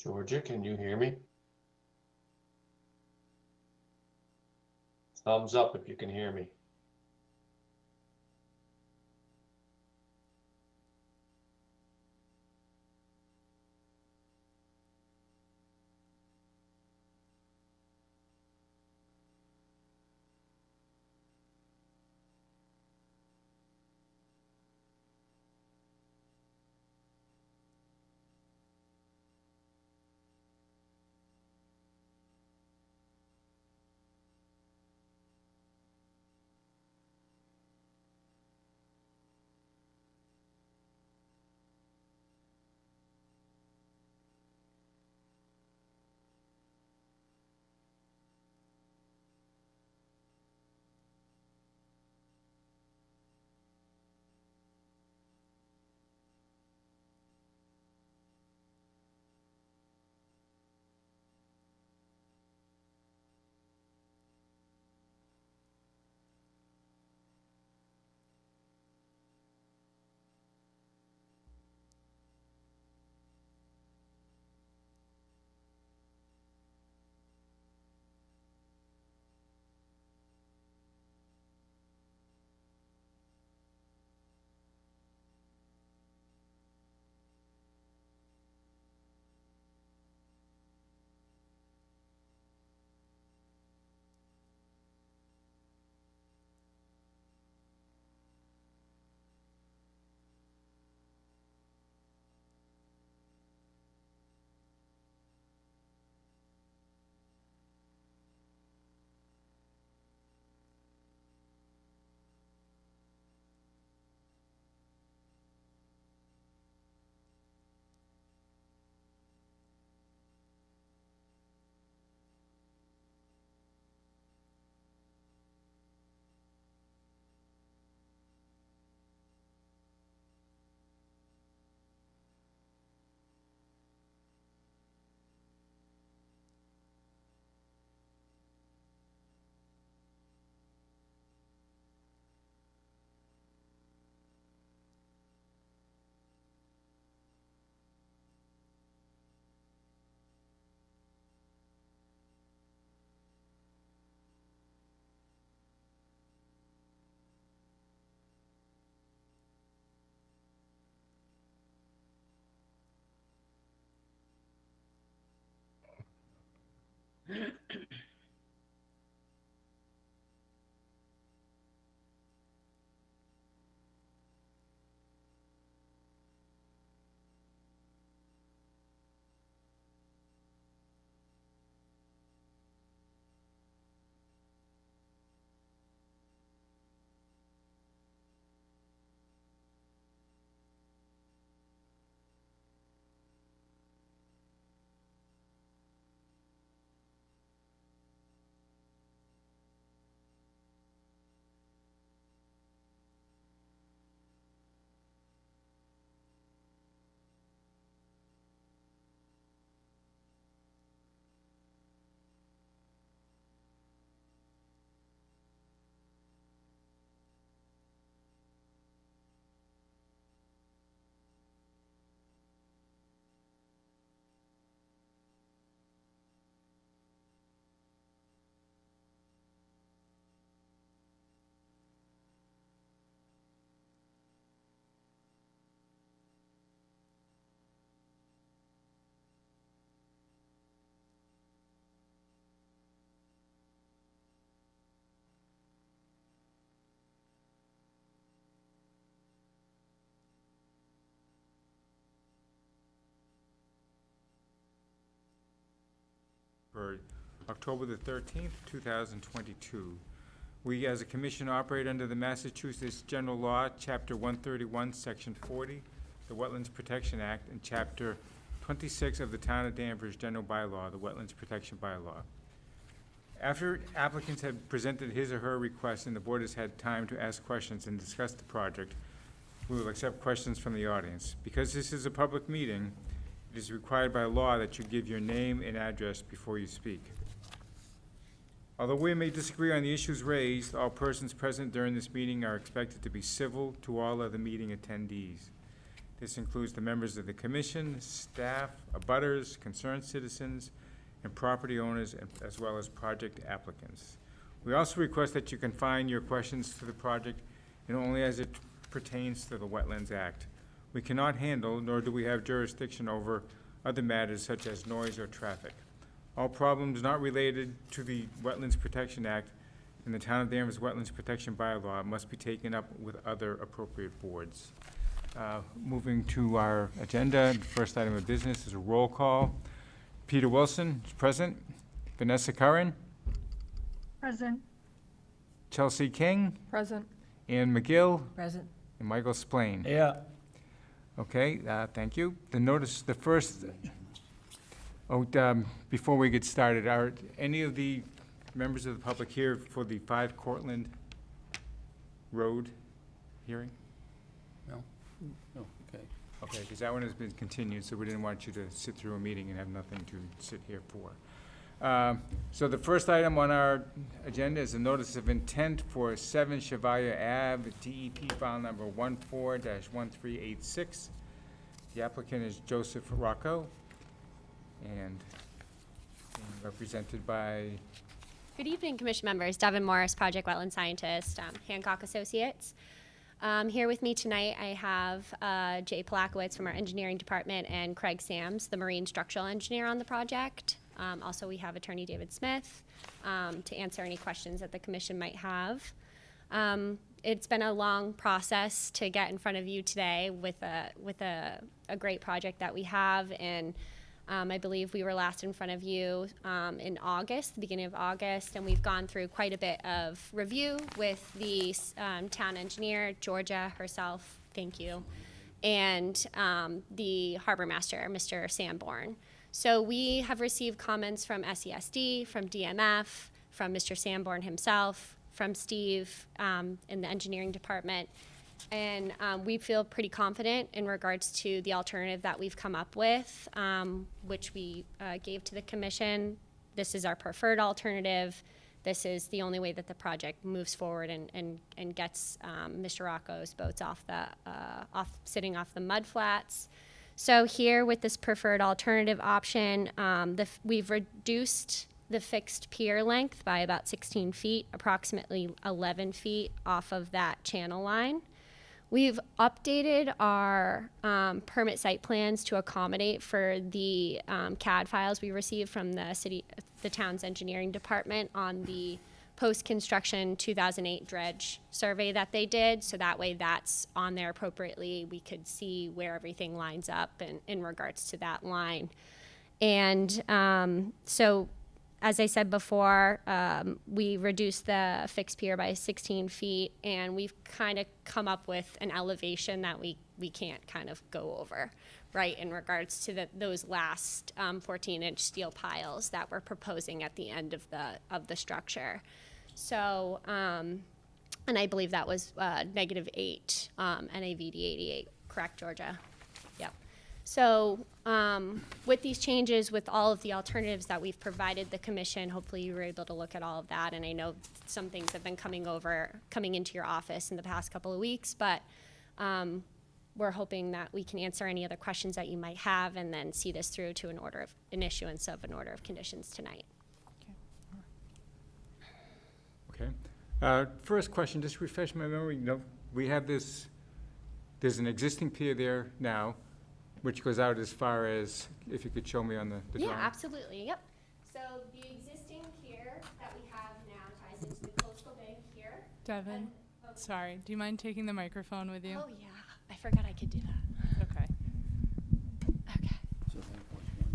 Georgia, can you hear me? Thumbs up if you can hear me. For October the 13th, 2022. We, as a commission, operate under the Massachusetts General Law, Chapter 131, Section 40, the Wetlands Protection Act, and Chapter 26 of the Town of Danvers General Bylaw, the Wetlands Protection Bylaw. After applicants have presented his or her request and the board has had time to ask questions and discuss the project, we will accept questions from the audience. Because this is a public meeting, it is required by law that you give your name and address before you speak. Although we may disagree on the issues raised, all persons present during this meeting are expected to be civil to all other meeting attendees. This includes the members of the commission, staff, abutters, concerned citizens, and property owners, as well as project applicants. We also request that you confine your questions to the project and only as it pertains to the Wetlands Act. We cannot handle, nor do we have jurisdiction over, other matters such as noise or traffic. All problems not related to the Wetlands Protection Act and the Town of Danvers Wetlands Protection Bylaw must be taken up with other appropriate boards. Moving to our agenda, the first item of business is a roll call. Peter Wilson is present. Vanessa Curran. Present. Chelsea King. Present. Ann McGill. Present. And Michael Splain. Yeah. Okay, thank you. The notice, the first, before we get started, are any of the members of the public here for the 5 Cortlandt Road hearing? No? No, okay. Okay, because that one has been continued, so we didn't want you to sit through a meeting and have nothing to sit here for. So the first item on our agenda is a notice of intent for 7 Chevalier Ave, DEP file number 14-1386. The applicant is Joseph Rocco, and being represented by, Good evening, Commission members. Devin Morris, Project Wetland Scientist, Hancock Associates. Here with me tonight, I have Jay Palakowitz from our engineering department and Craig Sams, the marine structural engineer on the project. Also, we have Attorney David Smith to answer any questions that the Commission might have. It's been a long process to get in front of you today with a great project that we have, and I believe we were last in front of you in August, the beginning of August, and we've gone through quite a bit of review with the town engineer, Georgia herself, thank you, and the harbor master, Mr. Sanborn. So we have received comments from SESD, from DMF, from Mr. Sanborn himself, from Steve in the engineering department. And we feel pretty confident in regards to the alternative that we've come up with, which we gave to the commission. This is our preferred alternative. This is the only way that the project moves forward and gets Mr. Rocco's boats sitting off the mud flats. So here with this preferred alternative option, we've reduced the fixed pier length by about 16 feet, approximately 11 feet off of that channel line. We've updated our permit site plans to accommodate for the CAD files we received from the town's engineering department on the post-construction 2008 dredge survey that they did. So that way that's on there appropriately. We could see where everything lines up in regards to that line. And so as I said before, we reduced the fixed pier by 16 feet, and we've kind of come up with an elevation that we can't kind of go over, right, in regards to those last 14-inch steel piles that we're proposing at the end of the structure. So, and I believe that was -8 NAVD 88, correct, Georgia? Yep. So with these changes, with all of the alternatives that we've provided the commission, hopefully you were able to look at all of that. And I know some things have been coming into your office in the past couple of weeks, but we're hoping that we can answer any other questions that you might have and then see this through to an issuance of an order of conditions tonight. okay. First question, just refresh my memory, we have this, there's an existing pier there now, which goes out as far as, if you could show me on the drawing. Yeah, absolutely, yep. So the existing pier that we have now ties into the coastal bank here. Devin, sorry, do you mind taking the microphone with you? Oh, yeah, I forgot I could do that. Okay. Okay.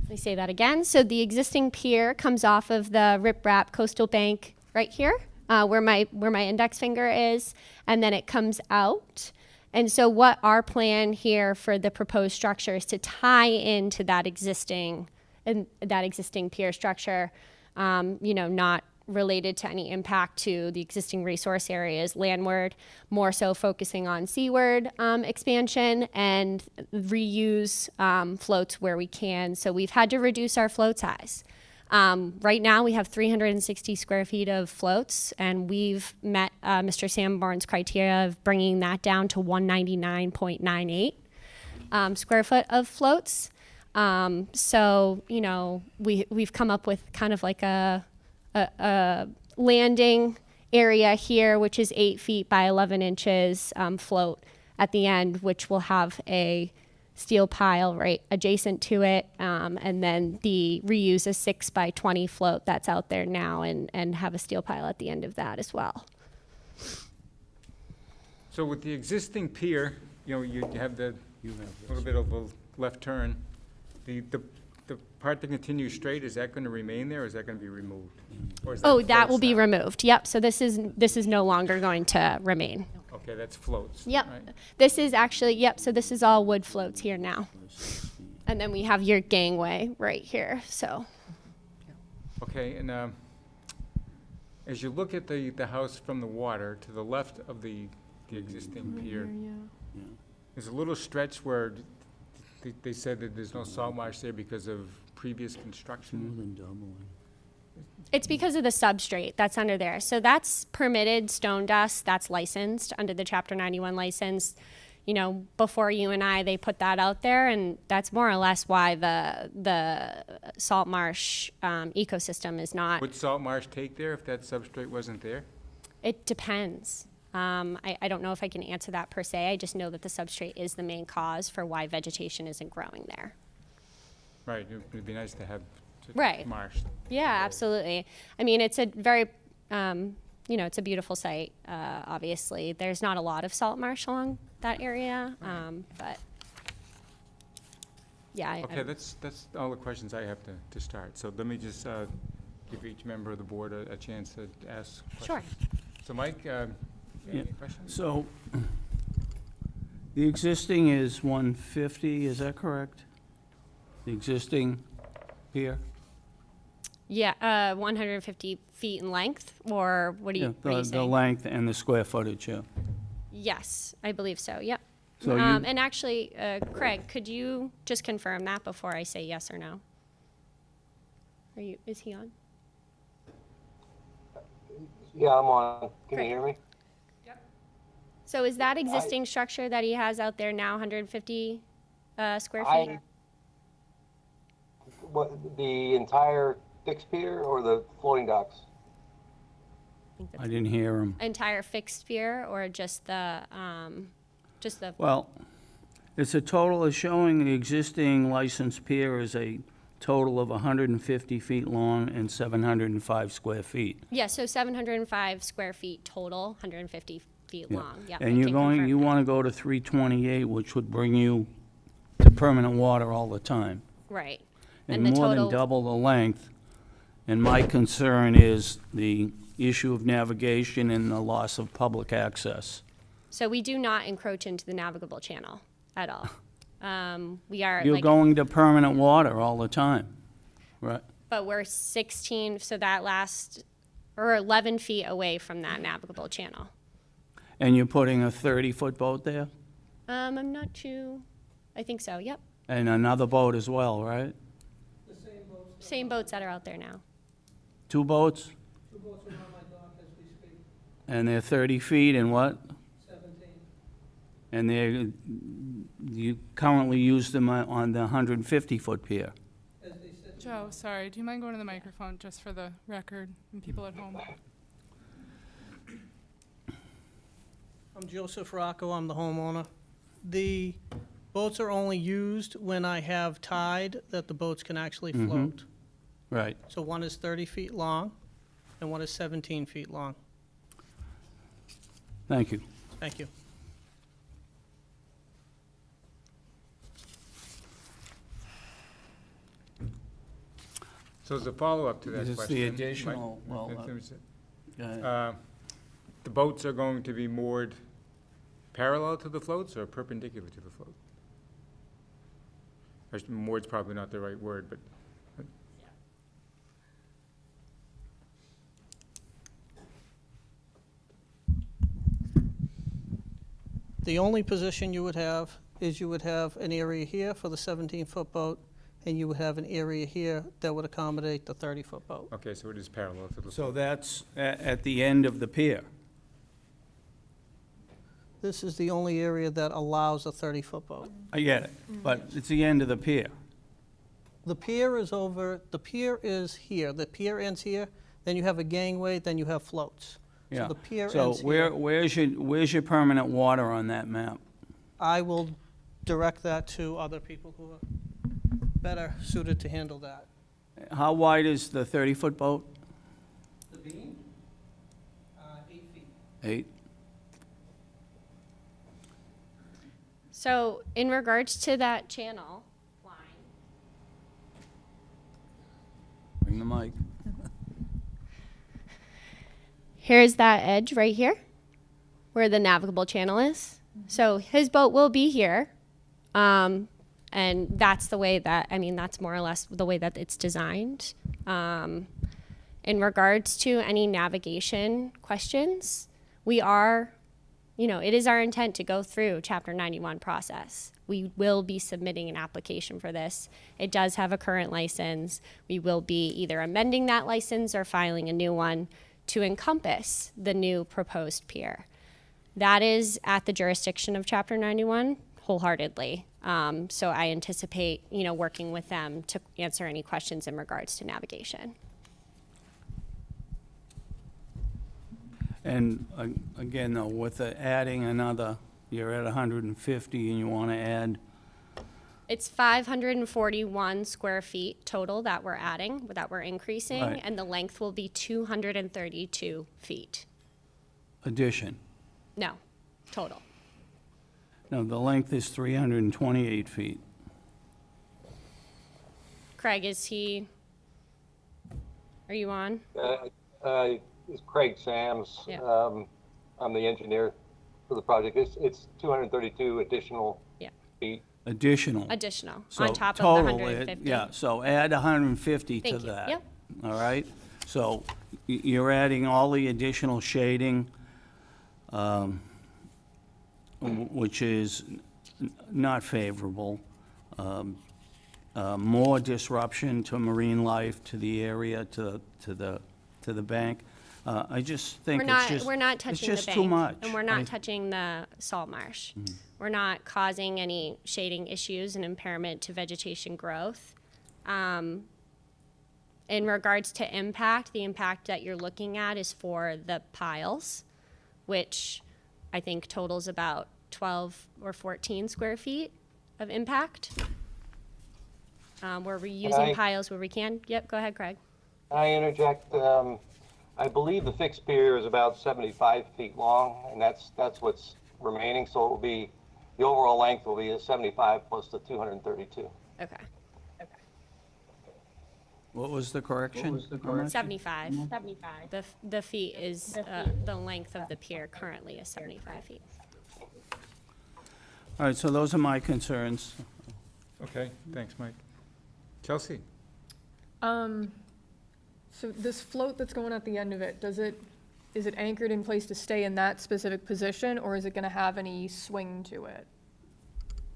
Let me say that again. So the existing pier comes off of the riprap coastal bank right here, where my index finger is, and then it comes out. And so what our plan here for the proposed structure is to tie into that existing pier structure, not related to any impact to the existing resource areas landward, more so focusing on seaward expansion and reuse floats where we can. So we've had to reduce our float size. Right now we have 360 square feet of floats, and we've met Mr. Sanborn's criteria of bringing that down to 199.98. square foot of floats. So, you know, we've come up with kind of like a landing area here, which is 8 feet by 11 inches float at the end, which will have a steel pile right adjacent to it, and then the reuse a 6 by 20 float that's out there now, and have a steel pile at the end of that as well. So with the existing pier, you know, you have the little bit of a left turn. The part that continues straight, is that going to remain there, or is that going to be removed? Or is Oh, that floats will be now? removed. Yep. So this is no longer going to remain. Okay, that's floats. Yep. right? This is actually, yep, so this is all wood floats here now. And then we have your gangway right here, so. Okay, and as you look at the house from the water, to the left of the existing pier, there's a little stretch where they said that there's no salt marsh there because of previous construction. It's because of the substrate that's under there. So that's permitted stone dust, that's licensed under the Chapter 91 license. You know, before you and I, they put that out there, and that's more or less why the salt marsh ecosystem is not. Would salt marsh take there if that substrate wasn't there? It depends. I don't know if I can answer that per se. I just know that the substrate is the main cause for why vegetation isn't growing there. Right, it'd be nice to have Right. marsh. Yeah, absolutely. I mean, it's a very, you know, it's a beautiful site, obviously. There's not a lot of salt marsh along that area, but yeah. Okay, that's all the questions I have to start. So let me just give each member of the board a chance to ask questions. Sure. So Mike, Yeah. any questions? So, the existing is 150, is that correct? The existing pier? Yeah, 150 feet in length, or what are you, what are you The saying? length and the square footage, yeah. Yes, I believe so, yep. So you- And actually, Craig, could you just confirm that before I say yes or no? Is he on? Yeah, I'm on. Can Great. you hear me? So is that existing structure that he has out there now 150 square feet? What, the entire fixed pier or the floating docks? I didn't hear him. Entire fixed pier, or just the, Well, it's a total of showing the existing licensed pier is a total of 150 feet long and 705 square feet. yeah, so 705 square feet total, 150 feet Yeah. long, yeah. I And can confirm you that. want to go to 328, which would bring you to permanent water all the time. Right. And the more total- than double the length. And my concern is the issue of navigation and the loss of public access. So we do not encroach into the navigable channel at all. We are You're like, going to permanent water all the time, right? but we're 16, so that or 11 feet away from that navigable channel. And you're putting a 30-foot boat there? I'm not too, I think so, yep. And another boat as well, right? Same boats that are out there now. 2 boats? 2 boats are on my dock as we speak, And they're 30 feet and what? 17. And you currently use them on the 150-foot pier? As they said, Joe, sorry, do you mind going to the microphone just for the record and people at home? I'm Joseph Rocco, I'm the homeowner. The boats are only used when I have tide that the boats can actually float. Right. So one is 30 feet long and one is 17 feet long. Thank you. Thank you. So as a follow-up to that Is this question. the Mike, additional- well, let me say- Go ahead. The boats are going to be moored parallel to the floats or perpendicular to the float? Moored's probably not the right word, but The only position you would have is you would have an area here for the 17-foot boat, and you would have an area here that would accommodate the 30-foot boat. okay, so it is parallel to the float. So that's at the end of the pier? This is the only area that allows a 30-foot boat. I get it, but it's the end of the pier. The pier is here, the pier ends here, then you have a gangway, then you have floats. So Yeah. the pier So ends here. where's your permanent water on that map? I will direct that to other people who are better suited to handle that. How wide is the 30-foot boat? The beam? 8 feet. 8? So in regards to that channel line, Bring the mic. here's that edge right here where the navigable channel is. So his boat will be here. And that's the way that, I mean, that's more or less the way that it's designed. In regards to any navigation questions, we are, it is our intent to go through Chapter 91 process. We will be submitting an application for this. It does have a current license. We will be either amending that license or filing a new one to encompass the new proposed pier. That is at the jurisdiction of Chapter 91 wholeheartedly. So I anticipate, working with them to answer any questions in regards to navigation. And again, though, with adding another, you're at 150 and you want to add, It's 541 square feet total that we're adding, that we're increasing, Right. and the length will be 232 feet. addition. No, total. No, the length is 328 feet. Craig, are you on? It's Craig Sams. Yeah. I'm the engineer for the project. It's 232 additional Yeah. feet. Additional. Additional, So on top of the total, 150. Yeah, so add 150 to Thank you. that. Yep. All right? So you're adding all the additional shading, which is not favorable. More disruption to marine life, to the area, to the bank. I just think it's just, We're not it's touching the just bank. too much. And we're not touching the salt marsh. We're not causing any shading issues and impairment to vegetation growth. In regards to impact, the impact that you're looking at is for the piles, which I think totals about 12 or 14 square feet of impact. We're reusing piles where we can. Yep, go ahead, Craig. I interject. I believe the fixed pier is about 75 feet long, and that's what's remaining. So it will be, the overall length will be 75 plus the 232. Okay. What was the correction? How much? 75. The feet is, the length of the pier currently is 75 feet. All right, so those are my concerns. Okay, thanks, Mike. Chelsea? So this float that's going at the end of it, is it anchored in place to stay in that specific position, or is it gonna have any swing to it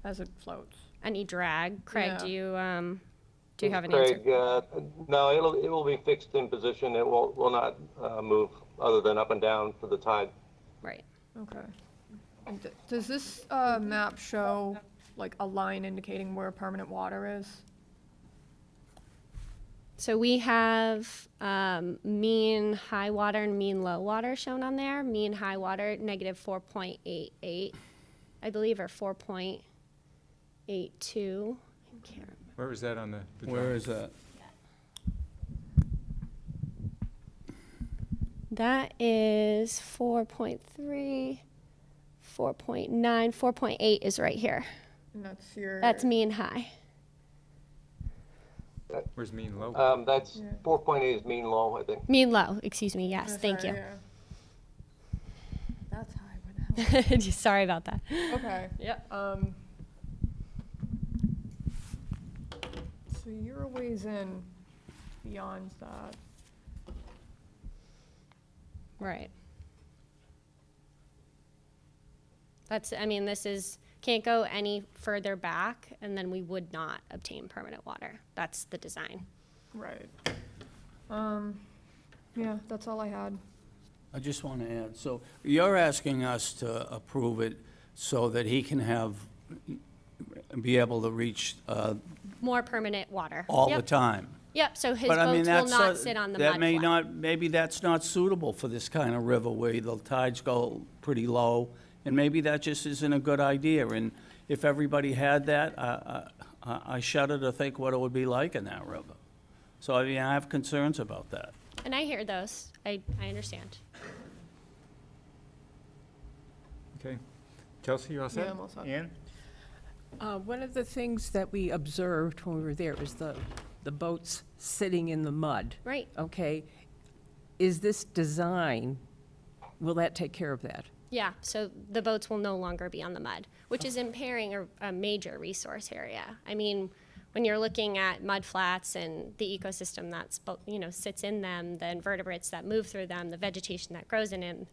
as it floats? Any drag? Craig, Yeah. do you have an Craig, answer? no, it will be fixed in position. It will not move other than up and down for the tide. Right. Okay. And does this map show like a line indicating where permanent water is? So we have mean high water and mean low water shown on there. Mean high water, negative 4.88, I believe, or 4.82. I can't remember. Where is that on the Where drawing? is that? That is 4.3, 4.9, 4.8 is right here. And that's your. That's mean high. Where's mean low? That's 4.8 is mean low, I think. Mean low, excuse me, yes, That's thank right, you. yeah. That's high, where the hell? Sorry about that. Okay. Yep. So you're a ways in beyond that. Right. This can't go any further back, and then we would not obtain permanent water. That's the design. Right. Yeah, that's all I had. I just want to add, so you're asking us to approve it so that he can be able to reach More permanent water. all the Yep. time. Yep, so his But I mean, boats will that's, not sit on the mud that may flat. not, maybe that's not suitable for this kind of river where the tides go pretty low, and maybe that just isn't a good idea. And if everybody had that, I shudder to think what it would be like in that river. So, I mean, I have concerns about that. And I hear those. I understand. Okay. Chelsea, you all set? Yeah, I'm all set. Ann? One of the things that we observed when we were there is the boats sitting in the mud. Right. Okay. Is this design, will that take care of that? Yeah, so the boats will no longer be on the mud, which is impairing a major resource area. I mean, when you're looking at mud flats and the ecosystem that's, sits in them, the invertebrates that move through them, the vegetation that grows in them,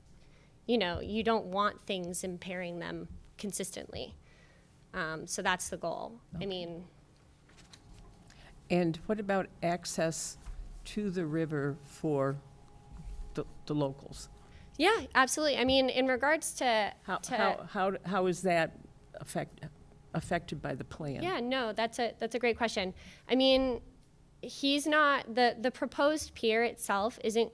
you don't want things impairing them consistently. So that's the goal. I mean, And what about access to the river for the locals? yeah, absolutely. I mean, in regards to How is that affected by the plan? Yeah, no, that's a great question. I mean, he's not the proposed pier itself isn't.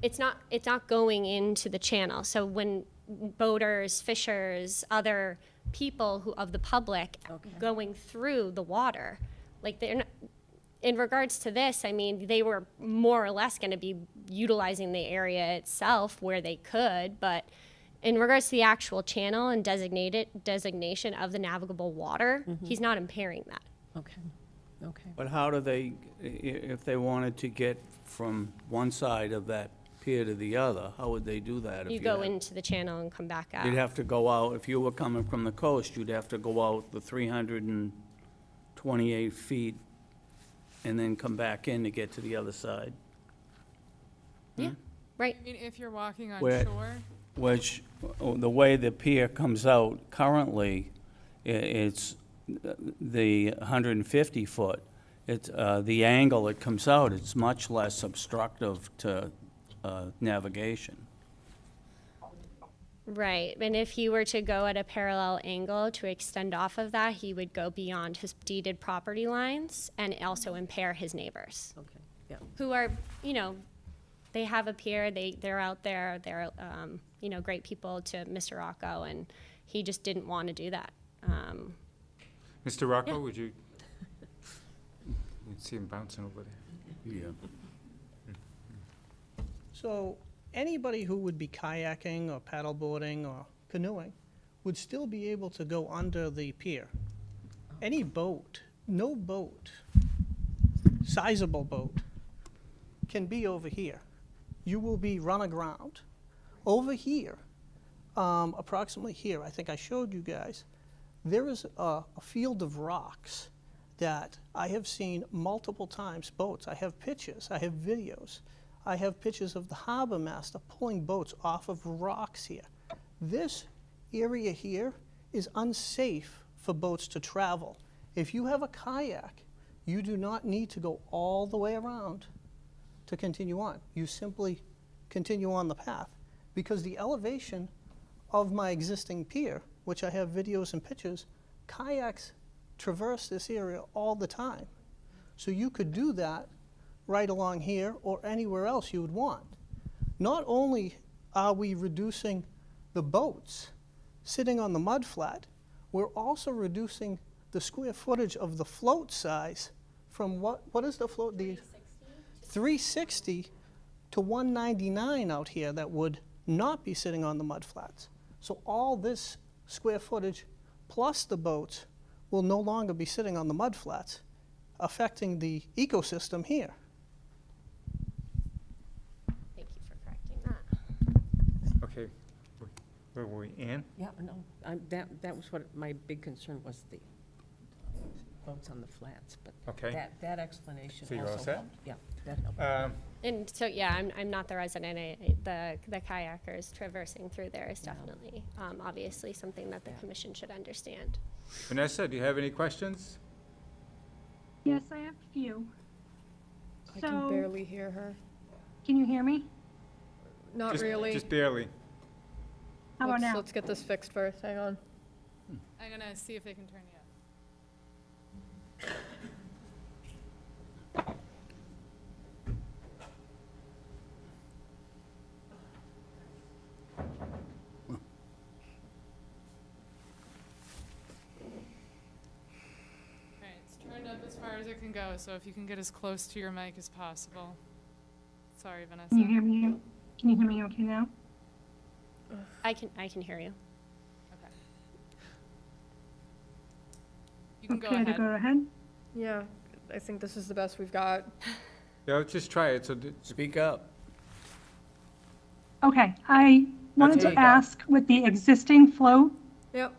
It's not going into the channel. So when boaters, fishers, other people of the public going through the water, like they're not. In regards to this, I mean, they were more or less going to be utilizing the area itself where they could, but in regards to the actual channel and designation of the navigable water, he's not impairing that. Okay, okay. But how do they, if they wanted to get from one side of that pier to the other, how would they do that? You go into the channel and come back out. You'd have to go out, if you were coming from the coast, you'd have to go out the 328 feet and then come back in to get to the other side. Yeah, right. I mean, if you're walking on Where- shore, Which, the way the pier comes out currently, it's the 150 foot. It's, the angle it comes out, it's much less obstructive to navigation. Right, and if he were to go at a parallel angle to extend off of that, he would go beyond his deeded property lines and also impair his neighbors, Okay, yeah. who are, they have a pier, they're out there, they're, great people to Mr. Rocco, and he just didn't want to do that. Mr. Rocco, Yeah. would you? You'd see him bouncing over there. Yeah. So anybody who would be kayaking or paddleboarding or canoeing would still be able to go under the pier. Any boat, no boat, sizable boat, can be over here. You will be run aground. Over here, approximately here, I think I showed you guys, there is a field of rocks that I have seen multiple times, boats. I have pictures, I have videos. I have pictures of the harbor master pulling boats off of rocks here. This area here is unsafe for boats to travel. If you have a kayak, you do not need to go all the way around to continue on. You simply continue on the path because the elevation of my existing pier, which I have videos and pictures, kayaks traverse this area all the time. So you could do that right along here or anywhere else you would want. Not only are we reducing the boats sitting on the mud flat, we're also reducing the square footage of the float size from what is the float? The 360 to 199 out here that would not be sitting on the mud flats. So all this square footage plus the boats will no longer be sitting on the mud flats, affecting the ecosystem here. Thank you for correcting that. Okay. Where were we? Ann? Yeah, no, that was what my big concern was, the boats on the flats, but Okay. that explanation So you're all also set? helped. Yeah, that helped. And so, yeah, I'm not the resident. The kayakers traversing through there is definitely, obviously, something that the commission should understand. Vanessa, do you have any questions? Yes, I have a few. I can barely hear her. Can you hear me? Not Just- really. Just barely. How about now? Let's get this fixed first, hang on. I'm gonna see if they can turn you up. Alright, it's turned up as far as it can go, so if you can get as close to your mic as possible. Sorry, Vanessa. Can you hear me? Can you hear me okay now? I can hear you. Okay. You can go Okay to ahead. go ahead? Yeah, I think this is the best we've got. Yeah, let's just try it, so, Speak up. Okay, I wanted okay. to ask with the existing float, Yep.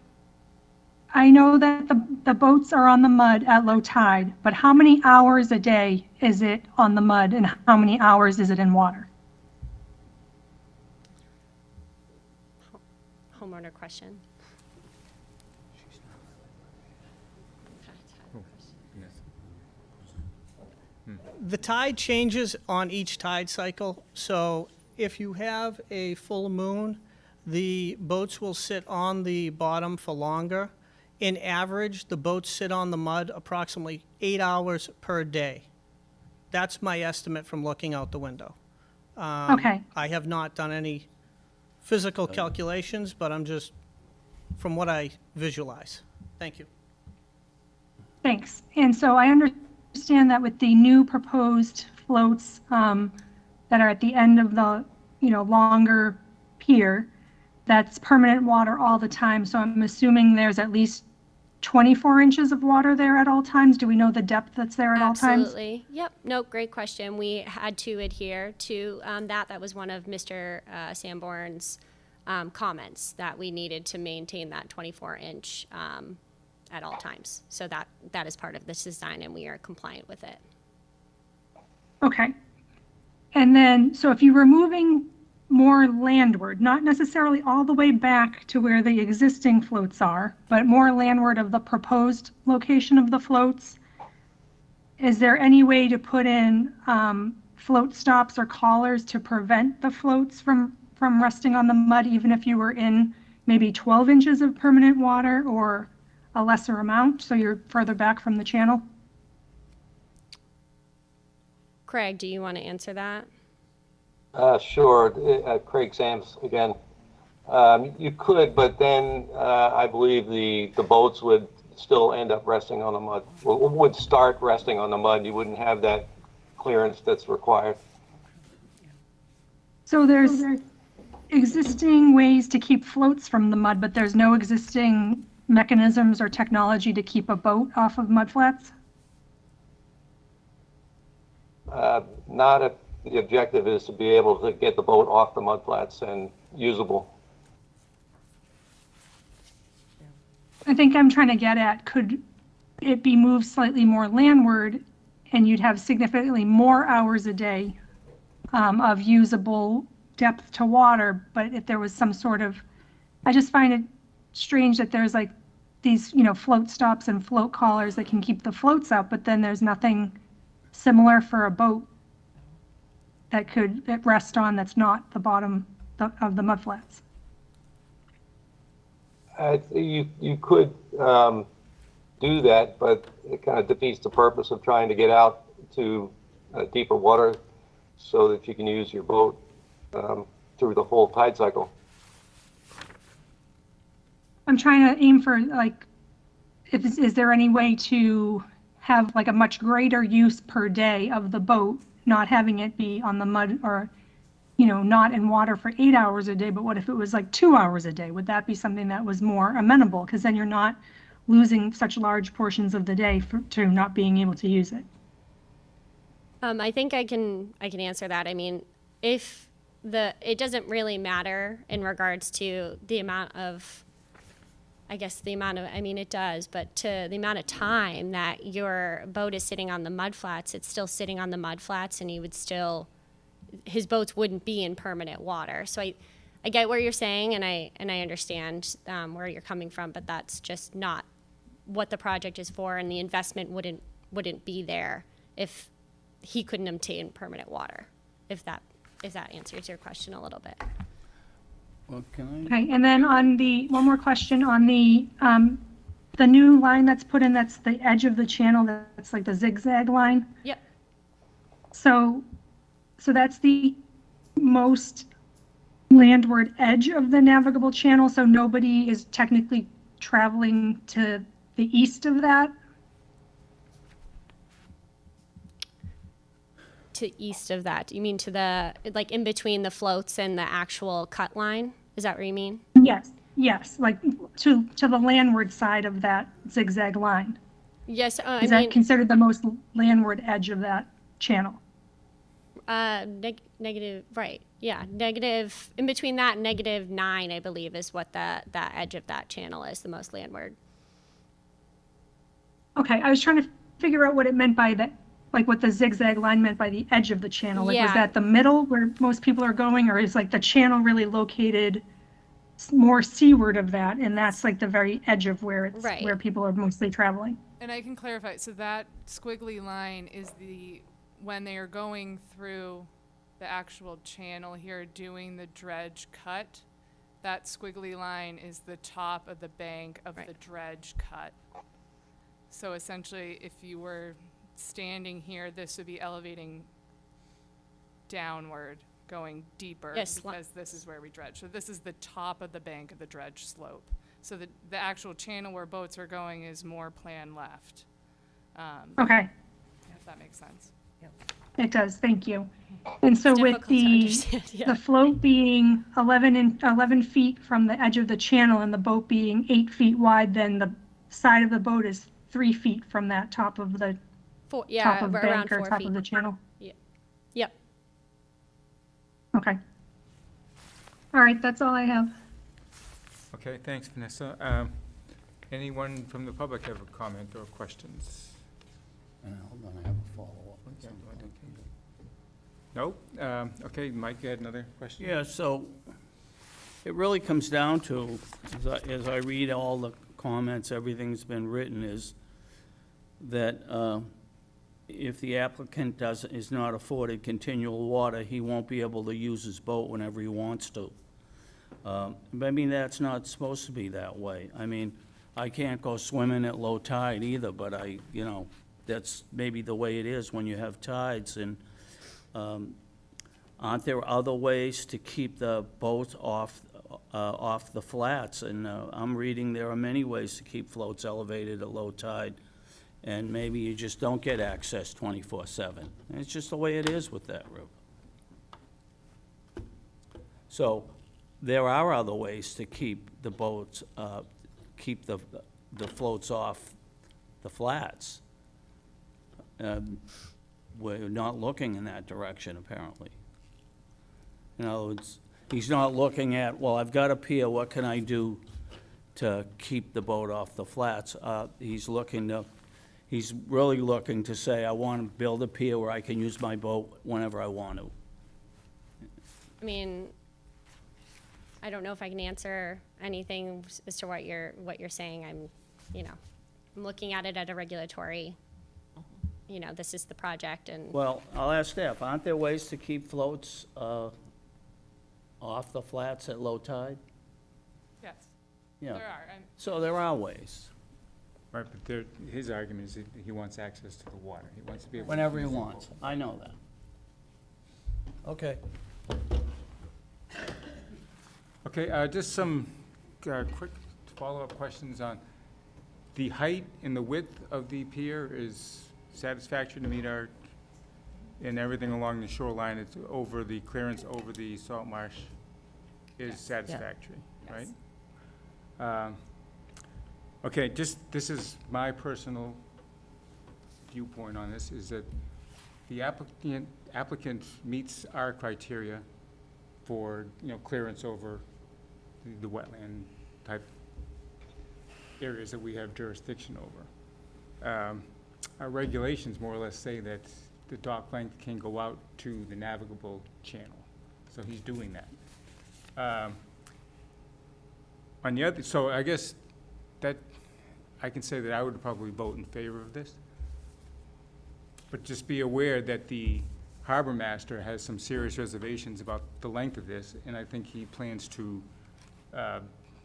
I know that the boats are on the mud at low tide, but how many hours a day is it on the mud and how many hours is it in water? Homeowner question. The tide changes on each tide cycle, so if you have a full moon, the boats will sit on the bottom for longer. In average, the boats sit on the mud approximately 8 hours per day. That's my estimate from looking out the window. Okay. I have not done any physical calculations, but I'm just, from what I visualize. Thank you. Thanks. And so I understand that with the new proposed floats that are at the end of the, longer pier, that's permanent water all the time. So I'm assuming there's at least 24 inches of water there at all times. Do we know the depth that's there at all times? Absolutely. Yep. No, great question. We had to adhere to that. That was one of Mr. Sanborn's comments, that we needed to maintain that 24-inch at all times. So that is part of this design, and we are compliant with it. Okay. And then, so if you were moving more landward, not necessarily all the way back to where the existing floats are, but more landward of the proposed location of the floats, is there any way to put in float stops or collars to prevent the floats from resting on the mud, even if you were in maybe 12 inches of permanent water or a lesser amount, so you're further back from the channel? Craig, do you want to answer that? Sure. Craig Sams again. You could, but then I believe the boats would still end up resting on the mud. Well, would start resting on the mud. You wouldn't have that clearance that's required. So there's existing ways to keep floats from the mud, but there's no existing mechanisms or technology to keep a boat off of mudflats? Not if the objective is to be able to get the boat off the mudflats and usable. I think I'm trying to get at, could it be moved slightly more landward and you'd have significantly more hours a day of usable depth to water, but if there was some sort of, I just find it strange that there's like these, float stops and float collars that can keep the floats up, but then there's nothing similar for a boat that could rest on that's not the bottom of the mudflats. You could do that, but it kind of defeats the purpose of trying to get out to deeper water so that you can use your boat through the whole tide cycle. I'm trying to aim for is there any way to have like a much greater use per day of the boat, not having it be on the mud or, not in water for 8 hours a day, but what if it was like 2 hours a day? Would that be something that was more amenable? Because then you're not losing such large portions of the day to not being able to use it. I think I can answer that. I mean, it doesn't really matter in regards to the amount of, it does, but to the amount of time that your boat is sitting on the mudflats, it's still sitting on the mudflats, and his boats wouldn't be in permanent water. So I get what you're saying, and I understand where you're coming from, but that's just not what the project is for, and the investment wouldn't be there if he couldn't obtain permanent water, if if that answers your question a little bit. Well, can I? Okay, and then on the, one more question on the new line that's put in, that's the edge of the channel, that's like the zigzag line. Yep. So that's the most landward edge of the navigable channel, so nobody is technically traveling to the east of that? To east of that, you mean to the, like in between the floats and the actual cut line? Is that what you mean? Yes, like to the landward side of that zigzag line. Yes, I Is that mean, considered the most landward edge of that channel? negative, right, yeah, negative, in between that and -9, I believe, is what that edge of that channel is, the most landward. Okay, I was trying to figure out what it meant by that, like what the zigzag line meant by the edge of the channel. Like, was Yeah. that the middle where most people are going, or is like the channel really located more seaward of that, and that's like the very edge of where it's, Right. where people are mostly traveling? And I can clarify, so that squiggly line is when they are going through the actual channel here doing the dredge cut, that squiggly line is the top of the bank of the Right. dredge cut. So essentially, if you were standing here, this would be elevating downward, going deeper, Yes, because this is where we dredge. So this is the top of the bank of the dredge slope. So the actual channel where boats are going is more plan left, Okay, if that makes sense. it does, thank you. And so It's with difficult to the, understand, yeah. the float being 11 feet from the edge of the channel and the boat being 8 feet wide, then the side of the boat is 3 feet from that top of the Yeah, top of around bank or 4 top feet. of the channel? Yep. Okay. All right, that's all I have. Okay, thanks, Vanessa. Anyone from the public have a comment or questions? Hold on, I have a follow-up. on Yeah, something. No? Okay, Mike, you had another question? Yeah, so it really comes down to, as I read all the comments, everything's been written, is that if the applicant is not afforded continual water, he won't be able to use his boat whenever he wants to. But I mean, that's not supposed to be that way. I mean, I can't go swimming at low tide either, but that's maybe the way it is when you have tides. And aren't there other ways to keep the boats off the flats? And I'm reading there are many ways to keep floats elevated at low tide, and maybe you just don't get access 24/7. And it's just the way it is with that river. So there are other ways to keep the boats, keep the floats off the flats. We're not looking in that direction, apparently. In other words, he's not looking at, well, I've got a pier, what can I do to keep the boat off the flats? He's really looking to say, I want to build a pier where I can use my boat whenever I want to. I mean, I don't know if I can answer anything as to what you're saying. I'm looking at it at a regulatory, this is the project and. Well, I'll ask Steph, aren't there ways to keep floats off the flats at low tide? Yes, Yeah. there are. So there are ways, Right, but his argument is that he wants access to the water. He wants to be able to. whenever he use the wants. boat. I know that. Okay. Okay, just some quick follow-up questions on the height and the width of the pier is satisfactory to meet and everything along the shoreline, it's over the clearance over the salt marsh is satisfactory, right? Okay, this is my personal viewpoint on this, is that the applicant meets our criteria for, clearance over the wetland type areas that we have jurisdiction over. Our regulations more or less say that the dock length can go out to the navigable channel, so he's doing that. On the other, so I guess that, I can say that I would probably vote in favor of this. But just be aware that the harbor master has some serious reservations about the length of this, and I think he plans to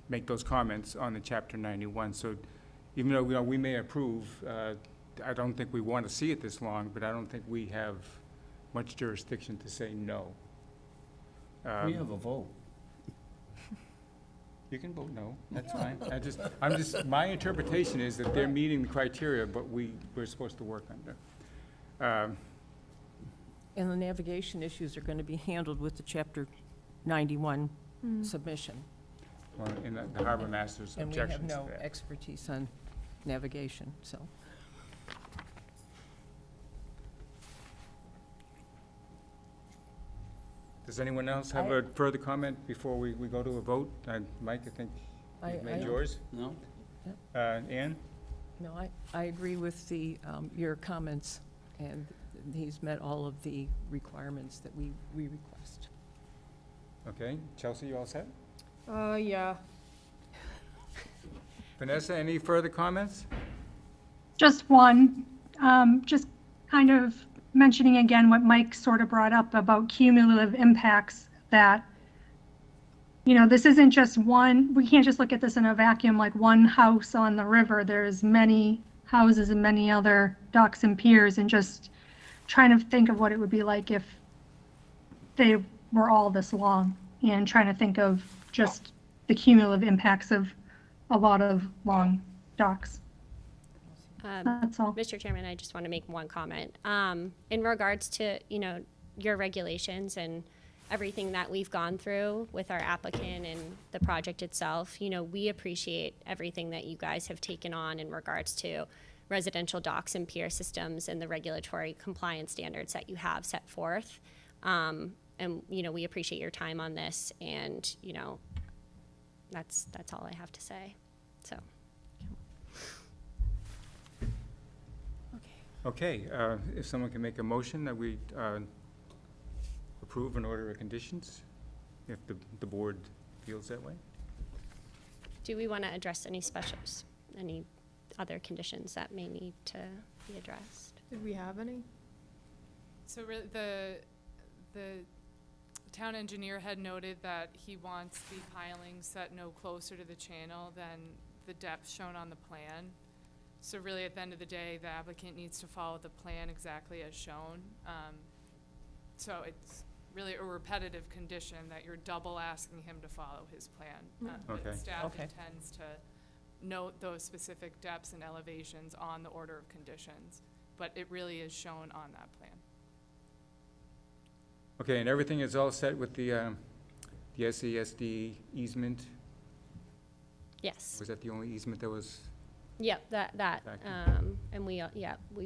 make those comments on the Chapter 91. So even though we may approve, I don't think we want to see it this long, but I don't think we have much jurisdiction to say no. We have a vote. You can vote no, that's fine. My interpretation is that they're meeting the criteria, but we're supposed to work under. And the navigation issues are going to be handled with the Chapter 91 submission. Well, in the harbor master's And we have objections to no that. expertise on navigation, so. Does anyone else have a further comment before we go to a vote? Mike, I think you've made yours. No? Ann? No, I agree with your comments, and he's met all of the requirements that we request. Okay, Chelsea, you all set? Yeah. Vanessa, any further comments? Just one, just kind of mentioning again what Mike sort of brought up about cumulative impacts, that, you know, this isn't just one, we can't just look at this in a vacuum like one house on the river. There's many houses and many other docks and piers, and just trying to think of what it would be like if they were all this long, and trying to think of just the cumulative impacts of a lot of long docks. That's all. Mr. Chairman, I just want to make one comment. In regards to, you know, your regulations and everything that we've gone through with our applicant and the project itself, you know, we appreciate everything that you guys have taken on in regards to residential docks and pier systems and the regulatory compliance standards that you have set forth. And, you know, we appreciate your time on this, and, you know, that's all I have to say, so. Okay, if someone can make a motion that we approve an order of conditions, if the board feels that way. Do we want to address any specials, any other conditions that may need to be addressed? Did we have any? So really, the town engineer had noted that he wants the pilings set no closer to the channel than the depth shown on the plan. So really, at the end of the day, the applicant needs to follow the plan exactly as shown. So it's really a repetitive condition that you're double asking him to follow his plan. Okay. But staff Okay. intends to note those specific depths and elevations on the order of conditions, but it really is shown on that plan. Okay, and everything is all set with the SESD easement? Yes. Was that the only easement that was? Yep, that, Back and we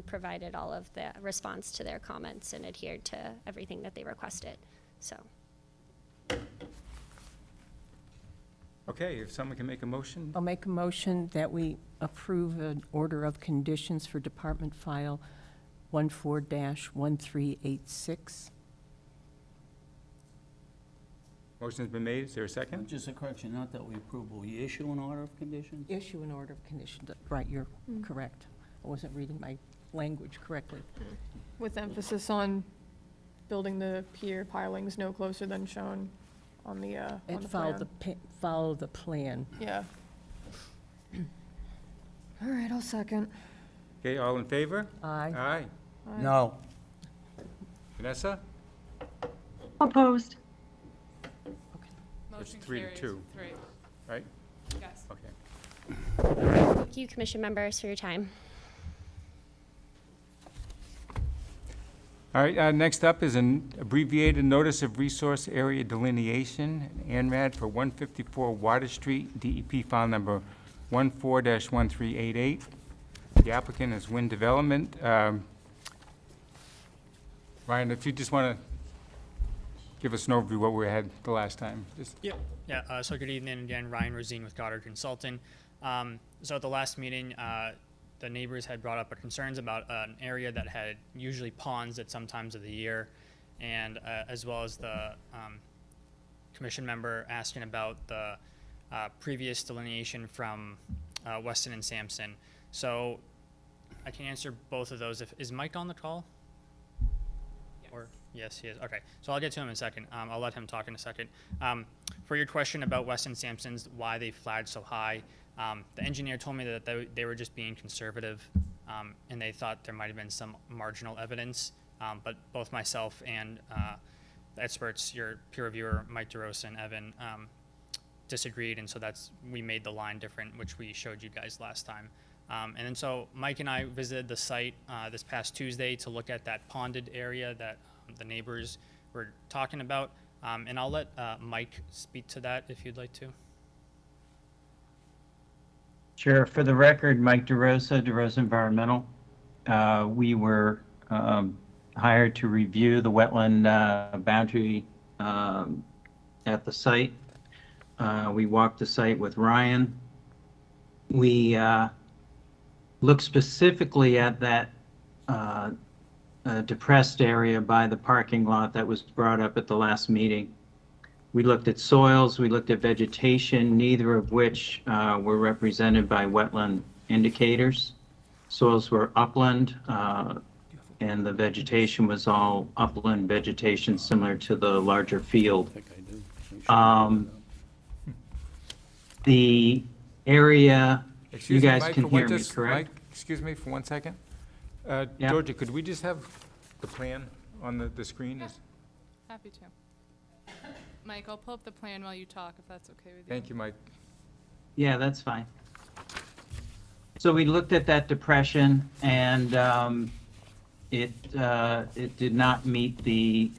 provided all of the response to their comments and adhered to everything that they requested, so. Okay, if someone can make a motion? I'll make a motion that we approve an order of conditions for Department File 14-1386. Motion's been made, is there a second? Just a correction, not that we approve, will we issue an order of conditions? Issue an order of conditions. Right, you're correct. I wasn't reading my language correctly. With emphasis on building the pier pilings no closer than shown on the And plan. follow the plan. Yeah. All right, I'll second. Okay, all in favor? Aye. Aye. No. Vanessa? Opposed. Motion 3 to carries 2. 3. Right? Yes. Okay. Thank you, commission members, for your time. All right, next up is an abbreviated notice of resource area delineation, ANRAD, for 154 Water Street, DEP file number 14-1388. The applicant is Wind Development. Ryan, if you just want to give us an overview of what we had the last time. Just Yep. Yeah. So good evening again. Ryan Rosine with Goddard Consulting. So at the last meeting, the neighbors had brought up concerns about an area that had usually ponds at some times of the year, and as well as the commission member asking about the previous delineation from Weston and Sampson. So I can answer both of those. Is Mike on the call? Yes. Or Yes, he is. Okay, so I'll get to him in a second. I'll let him talk in a second. For your question about Weston Sampson's, why they flagged so high, the engineer told me that they were just being conservative, and they thought there might have been some marginal evidence. But both myself and the experts, your peer reviewer, Mike DeRosa and Evan, disagreed, and so we made the line different, which we showed you guys last time. And then so Mike and I visited the site this past Tuesday to look at that ponded area that the neighbors were talking about. And I'll let Mike speak to that if you'd like to. Sure. For the record, Mike DeRosa Environmental. We were hired to review the wetland boundary at the site. We walked the site with Ryan. We looked specifically at that depressed area by the parking lot that was brought up at the last meeting. We looked at soils, we looked at vegetation, neither of which were represented by wetland indicators. Soils were upland, and the vegetation was all upland vegetation similar to the larger field. The area, you guys Mike, can for one hear me, just- correct? Mike, excuse me for 1 second. Yeah. Georgia, could we just have the plan on the screen? Yeah. Happy to. Mike, I'll pull up the plan while you talk, if that's okay with you. Thank you, Mike. Yeah, that's fine. So we looked at that depression, and it did not meet the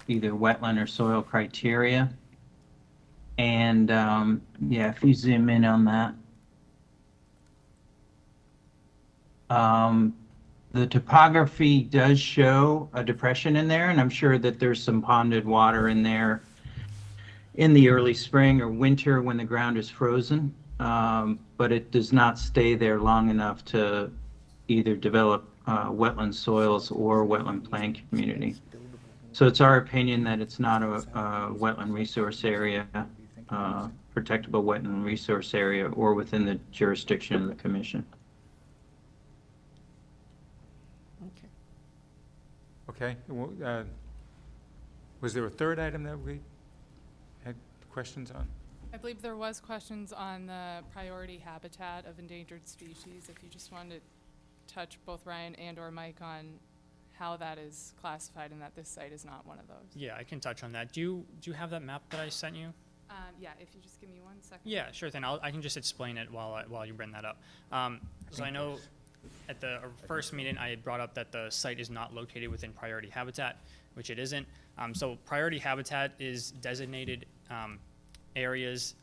either wetland or soil criteria. And yeah, if you zoom in on that. The topography does show a depression in there, and I'm sure that there's some ponded water in there in the early spring or winter when the ground is frozen, but it does not stay there long enough to either develop wetland soils or wetland plant community. So it's our opinion that it's not a wetland resource area, protectable wetland resource area, or within the jurisdiction of the commission. Okay. Was there a third item that we had questions on? I believe there was questions on the priority habitat of endangered species. If you just wanted to touch both Ryan and or Mike on how that is classified and that this site is not one of those. Yeah, I can touch on that. Do you have that map that I sent you? Yeah, if you just give me 1 second. Yeah, sure thing. I can just explain it while you bring that up. So I know at the first meeting I had brought up that the site is not located within priority habitat, which it isn't. So priority habitat is designated areas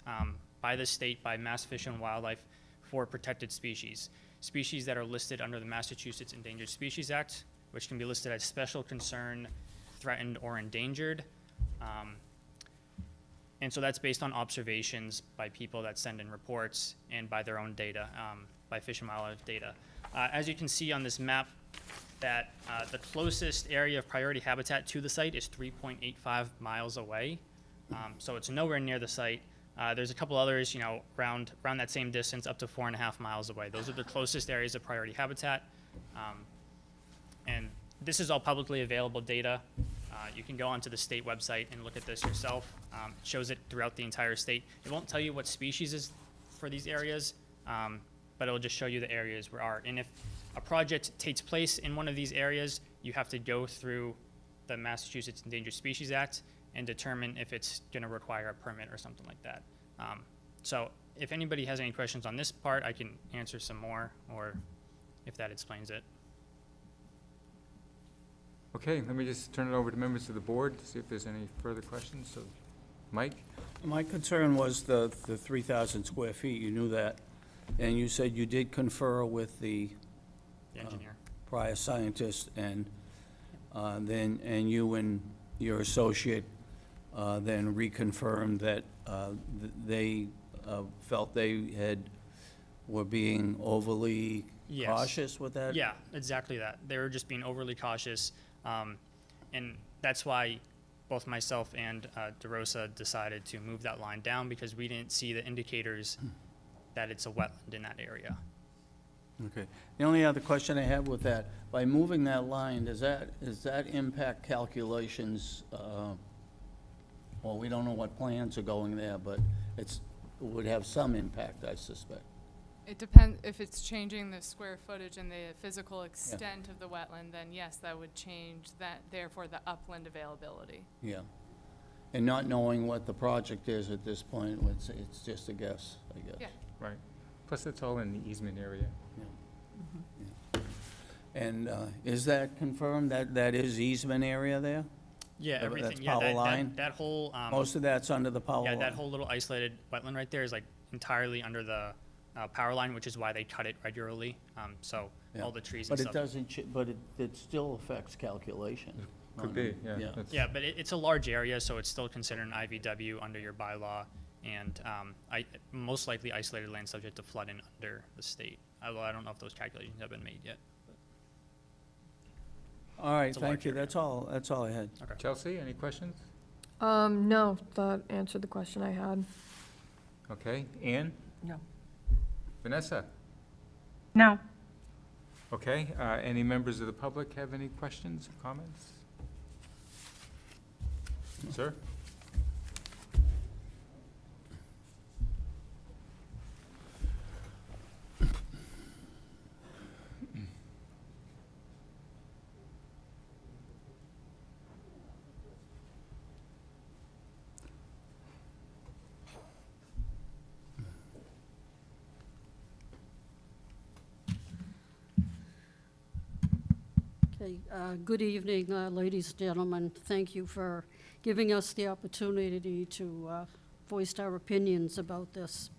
by the state, by Mass Fish and Wildlife, for protected species. Species that are listed under the Massachusetts Endangered Species Act, which can be listed as special concern, threatened, or endangered. And so that's based on observations by people that send in reports and by their own data, by Fish and Wildlife data. As you can see on this map, that the closest area of priority habitat to the site is 3.85 miles away. So it's nowhere near the site. There's a couple others, around that same distance, up to 4.5 miles away. Those are the closest areas of priority habitat. And this is all publicly available data. You can go onto the state website and look at this yourself. It shows it throughout the entire state. It won't tell you what species is for these areas, but it'll just show you the areas where are. And if a project takes place in one of these areas, you have to go through the Massachusetts Endangered Species Act and determine if it's going to require a permit or something like that. So if anybody has any questions on this part, I can answer some more, or if that explains it. Okay, let me just turn it over to members of the board to see if there's any further questions. So, Mike? My concern was the 3,000 square feet, you knew that, and you said you did confer with the The engineer. prior scientist, and then you and your associate then reconfirmed that they felt they were being overly Yes. cautious with that? Yeah, exactly that. They were just being overly cautious, and that's why both myself and DeRosa decided to move that line down, because we didn't see the indicators that it's a wetland in that area. Okay. The only other question I have with that, by moving that line, does that impact calculations? Well, we don't know what plans are going there, but it would have some impact, I suspect. It depends, if it's changing the square footage and the physical extent of the wetland, then yes, that would change that, therefore the upland availability. Yeah. And not knowing what the project is at this point, it's just a guess, I guess. Yeah. Right. Plus, it's all in the easement area. Yeah. And is that confirmed, that is easement area there? Yeah, That's everything, power yeah, line? that whole, Most of that's under the power yeah, line? that whole little isolated wetland right there is like entirely under the power line, which is why they cut it regularly. So Yeah. all the trees But and it stuff. doesn't, but it still affects calculation. Could be, yeah. Yeah. That's- Yeah, but it's a large area, so it's still considered an IVW under your bylaw, and most likely isolated land subject to flooding under the state. Although I don't know if those calculations have been made yet. All right, It's a thank large you, area. that's all I had. Chelsea, any questions? No, that answered the question I had. Okay, Ann? No. Vanessa? No. Okay, any members of the public have any questions or comments? Sir? Okay, good evening, ladies and gentlemen. Thank you for giving us the opportunity to voice our opinions about this.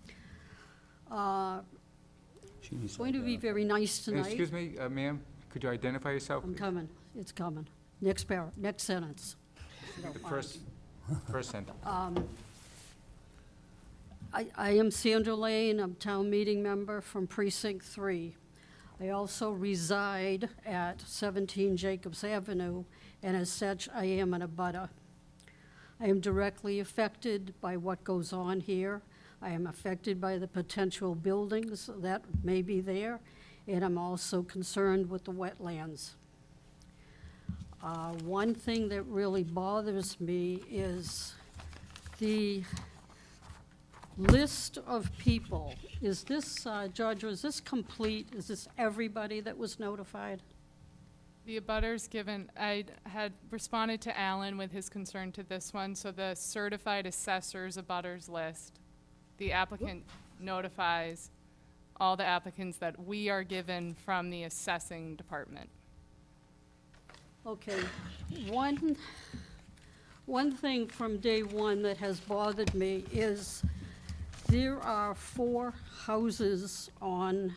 She needs It's going to be identify. very nice tonight. Excuse me, ma'am, could you identify yourself? I'm please? coming, it's coming. Next sentence. The first sentence. I am Sandra Lane, I'm town meeting member from Precinct 3. I also reside at 17 Jacobs Avenue, and as such, I am an abutter. I am directly affected by what goes on here. I am affected by the potential buildings that may be there, and I'm also concerned with the wetlands. One thing that really bothers me is the list of people. Is this, Judge, was this complete? Is this everybody that was notified? The abutters given, I had responded to Alan with his concern to this one, so the certified assessors abutters list. The applicant notifies all the applicants that we are given from the assessing department. Okay, one thing from day one that has bothered me is there are 4 houses on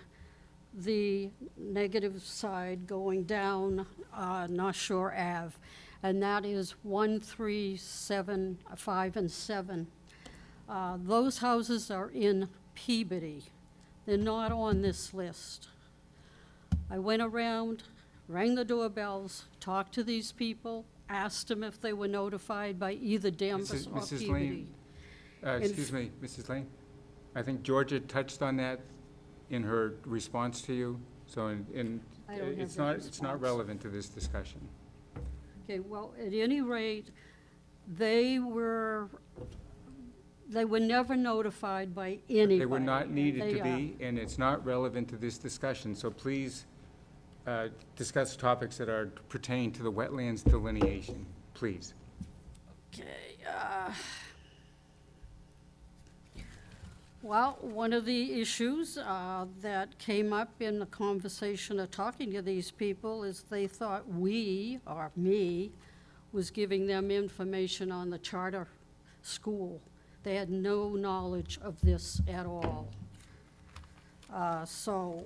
the negative side going down North Shore Ave, and that is 1, 3, 7, 5, and 7. Those houses are in Peabody. They're not on this list. I went around, rang the doorbells, talked to these people, asked them if they were notified by either Danvers or Mrs. Peabody. Lane? Excuse me, Mrs. Lane? I think Georgia touched on that in her response to you, so I don't have it's that it's not response. relevant to this discussion. Okay, well, at any rate, they were never notified by anybody. They were not needed They to are. be, and it's not relevant to this discussion, so please discuss topics that are pertain to the wetlands delineation, please. Okay, well, one of the issues that came up in the conversation of talking to these people is they thought we, or me, was giving them information on the charter school. They had no knowledge of this at all. So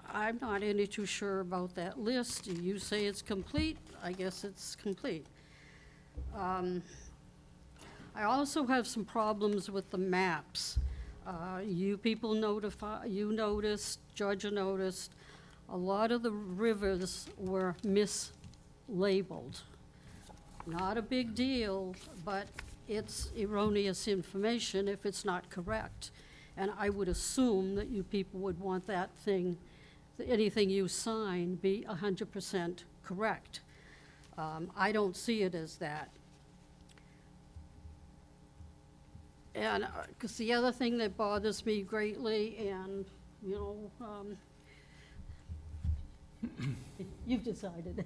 I'm not any too sure about that list. You say it's complete, I guess it's complete. I also have some problems with the maps. You people noticed, Georgia noticed, a lot of the rivers were mislabeled. Not a big deal, but it's erroneous information if it's not correct. And I would assume that you people would want that thing anything you sign be 100% correct. I don't see it as that. And, because the other thing that bothers me greatly, and, you know, you've decided.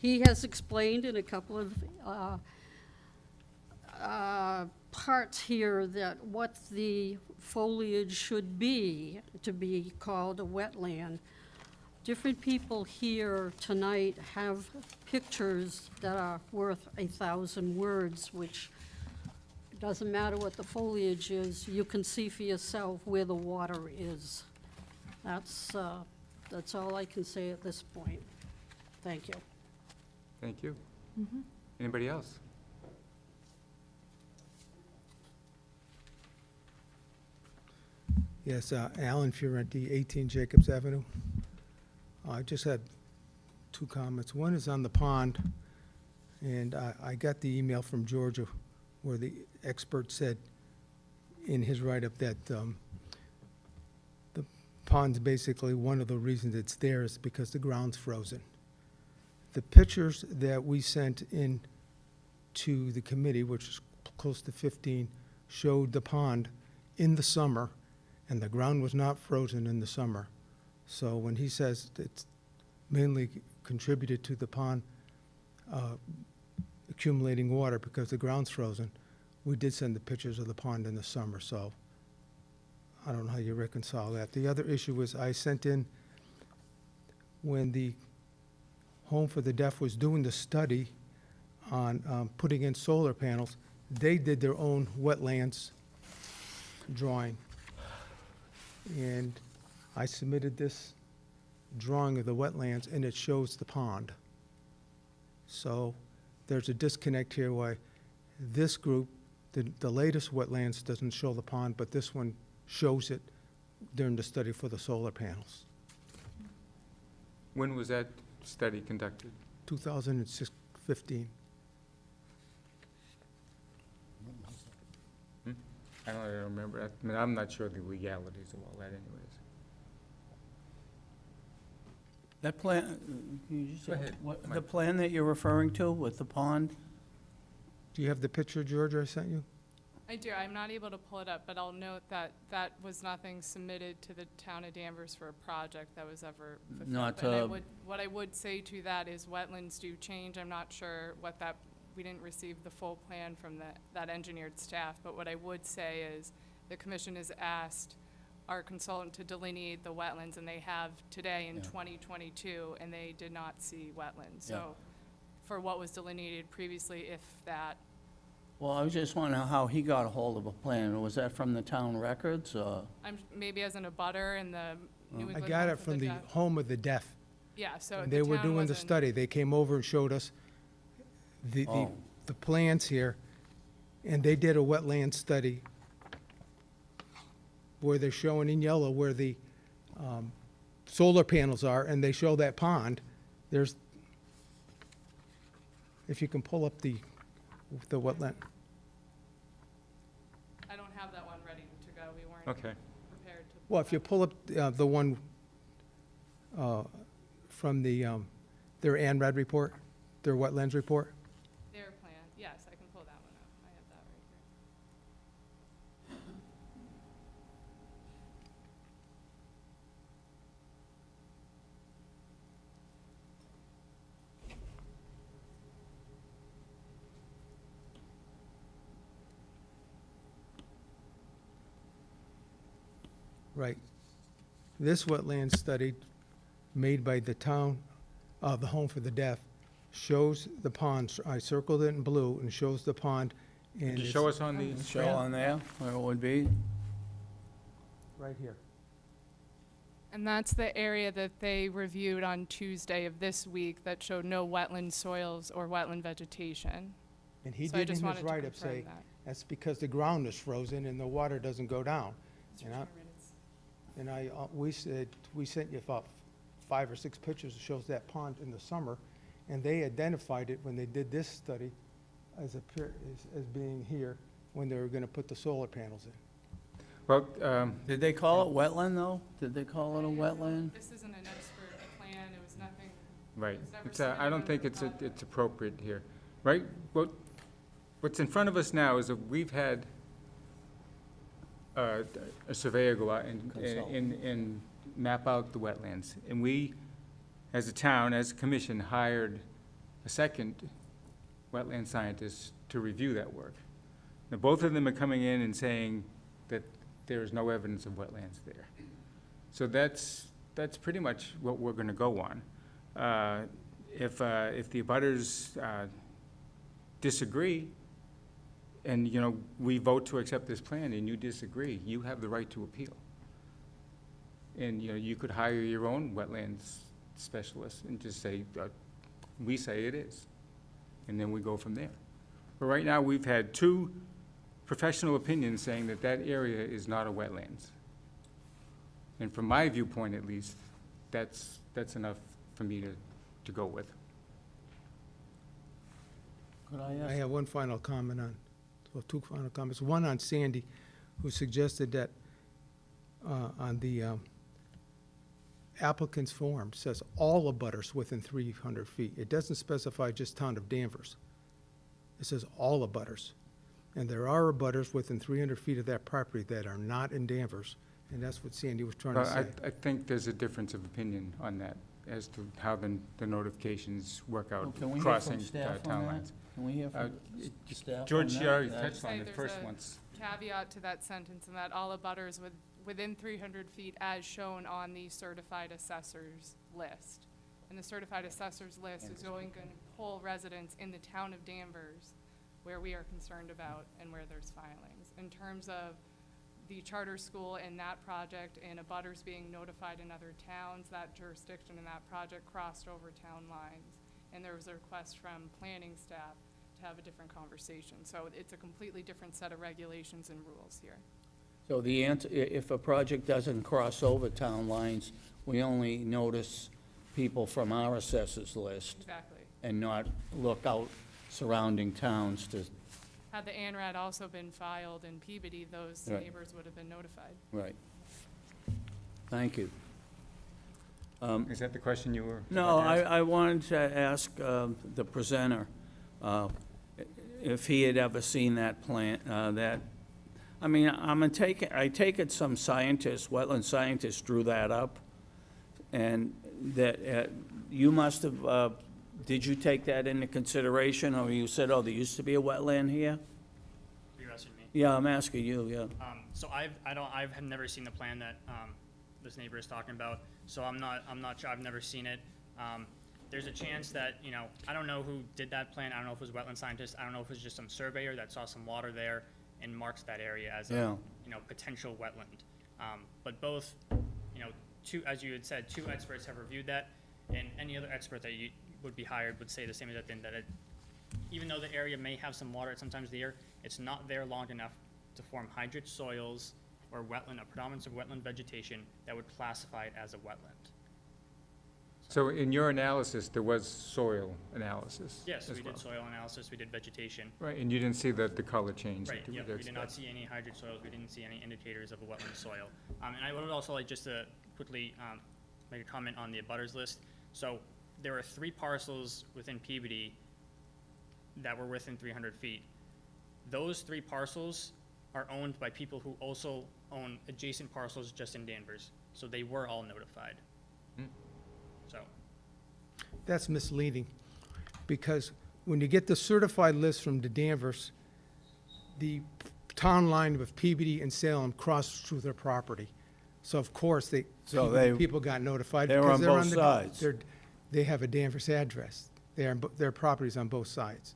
He has explained in a couple of parts here that what the foliage should be to be called a wetland. Different people here tonight have pictures that are worth 1,000 words, which doesn't matter what the foliage is, you can see for yourself where the water is. That's all I can say at this point. Thank you. Thank you. Anybody else? Yes, Alan Fiorenti, 18 Jacobs Avenue. I just had two comments. One is on the pond, and I got the email from Georgia where the expert said in his write-up that the pond's basically one of the reasons it's there is because the ground's frozen. The pictures that we sent in to the committee, which is close to 15, showed the pond in the summer, and the ground was not frozen in the summer. So when he says it's mainly contributed to the pond accumulating water because the ground's frozen, we did send the pictures of the pond in the summer, so I don't know how you reconcile that. The other issue was I sent in, when the Home for the Deaf was doing the study on putting in solar panels, they did their own wetlands drawing. And I submitted this drawing of the wetlands, and it shows the pond. So there's a disconnect here why this group, the latest wetlands doesn't show the pond, but this one shows it during the study for the solar panels. When was that study conducted? 2015. I don't remember. I mean, I'm not sure the legalities of all that anyways. That plan, can you just Go say, ahead, what, Mike. the plan that you're referring to with the pond? Do you have the picture, Georgia, I sent you? I do. I'm not able to pull it up, but I'll note that that was nothing submitted to the town of Danvers for a project that was ever fulfilled. Not, And what I would say to that is wetlands do change. I'm not sure what that, we didn't receive the full plan from that engineered staff, but what I would say is the commission has asked our consultant to delineate the wetlands, and they have today in 2022, and they did not see wetlands. So for what was delineated previously, if that, Well, I was just wondering how he got a hold of a plan. Was that from the town records, or? maybe as an abutter in the New I England. got Home it for from the Deaf. Home of the Deaf. Yeah, so And the they were town doing the wasn't- study. They came over and showed us the Oh. plans here, and they did a wetland study where they're showing in yellow where the solar panels are, and they show that pond. There's, if you can pull up the wetland. I don't have that one ready to go. We weren't Okay. prepared to. Well, if you pull up the one from their ANRAD report, their wetlands report. Their plan, yes, I can pull that one up. I have that right here. Right. This wetland study made by the town, the Home for the Deaf, shows the pond. I circled it in blue and shows the pond. And Could you it's show us on the Show plan? on there, where it would be? right here. And that's the area that they reviewed on Tuesday of this week that showed no wetland soils or wetland vegetation. And he So I did in just his wanted to write-up confirm say, that. that's because the ground is frozen and the water doesn't go down. We said, we sent you about 5 or 6 pictures that shows that pond in the summer, and they identified it when they did this study as being here when they were gonna put the solar panels in. Well, Did they call it wetland, though? Did they call it a wetland? This isn't an expert plan, it was nothing, right, It's never it's, I submitted don't on think the it's, project. it's appropriate here, right? What's in front of us now is that we've had a surveyor go out and map out the wetlands. And we, as a town, as a commission, hired a second wetland scientist to review that work. Now, both of them are coming in and saying that there is no evidence of wetlands there. So that's pretty much what we're gonna go on. If the abutters disagree, and, you know, we vote to accept this plan and you disagree, you have the right to appeal. And, you know, you could hire your own wetlands specialist and just say, we say it is. And then we go from there. But right now, we've had two professional opinions saying that that area is not a wetlands. And from my viewpoint, at least, that's enough for me to go with. Could I I ask? have one final comment on, well, two final comments. One on Sandy, who suggested that on the applicant's form, says all abutters within 300 feet. It doesn't specify just town of Danvers. It says all abutters. And there are abutters within 300 feet of that property that are not in Danvers, and that's what Sandy was trying to Well, say. I think there's a difference of opinion on that, as to how the notifications work Well, out, can we hear crossing from staff town on that? lines. Can we hear Uh, from staff on George, that? you already That- touched on Say the there's first a ones. caveat to that sentence, and that all abutters within 300 feet as shown on the certified assessors list. And the certified assessors list is going to pull residents in the town of Danvers where we are concerned about and where there's filings. In terms of the charter school and that project and abutters being notified in other towns, that jurisdiction and that project crossed over town lines. And there was a request from planning staff to have a different conversation. So it's a completely different set of regulations and rules here. So the answer, if a project doesn't cross over town lines, we only notice people from our assessors list Exactly. and not look out surrounding towns to, Had the ANRAD also been filed in Peabody, those Right. neighbors would have been notified. right. Thank you. Is that the question you were? No, about to ask? I wanted to ask the presenter if he had ever seen that plan, I mean, I take it some scientists, wetland scientists drew that up, and that you must have, did you take that into consideration, or you said, oh, there used to be a wetland here? You're asking me? Yeah, I'm asking you, yeah. So I've never seen the plan that, this neighbor is talking about, so I'm not sure, I've never seen it. There's a chance that, you know, I don't know who did that plan, I don't know if it was wetland scientist, I don't know if it was just some surveyor that saw some water there and marks that area as Yeah. a, you know, potential wetland. But both, you know, as you had said, two experts have reviewed that, and any other expert that you would be hired would say the same exact thing, that it, even though the area may have some water at some times of the year, it's not there long enough to form hydric soils or wetland, a predominance of wetland vegetation that would classify it as a wetland. So in your analysis, there was soil analysis? Yes, as we well? did soil analysis, we did vegetation. Right, and you didn't see the color change? Right, that you yep, would we did not expect? see any hydric soils, we didn't see any indicators of a wetland soil. And I would also like just to quickly make a comment on the abutters list. So there are 3 parcels within Peabody that were within 300 feet. Those 3 parcels are owned by people who also own adjacent parcels just in Danvers. So they were all notified. So, That's misleading, because when you get the certified list from the Danvers, the town line of Peabody and Salem cross through their property. So of course, So they- people got notified. they were because on they're both the- sides. They have a Danvers address. Their property's on both sides.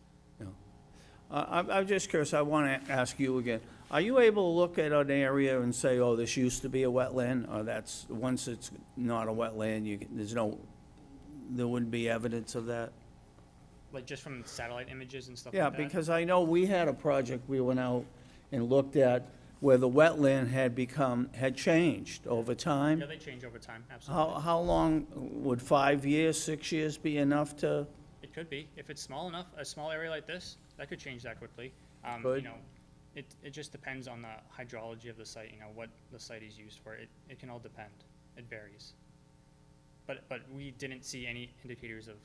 I'm just curious, I want to ask you again. Are you able to look at an area and say, oh, this used to be a wetland, or that's, once it's not a wetland, there wouldn't be evidence of that? like just from satellite images and stuff Yeah, like that? because I know we had a project, we went out and looked at where the wetland had changed over time. Yeah, they change over time, absolutely. How long, would 5 years, 6 years be enough to? It could be. If it's small enough, a small area like this, that could change that quickly. Could. You know, it just depends on the hydrology of the site, you know, what the site is used for. It can all depend. It varies. But we didn't see any indicators of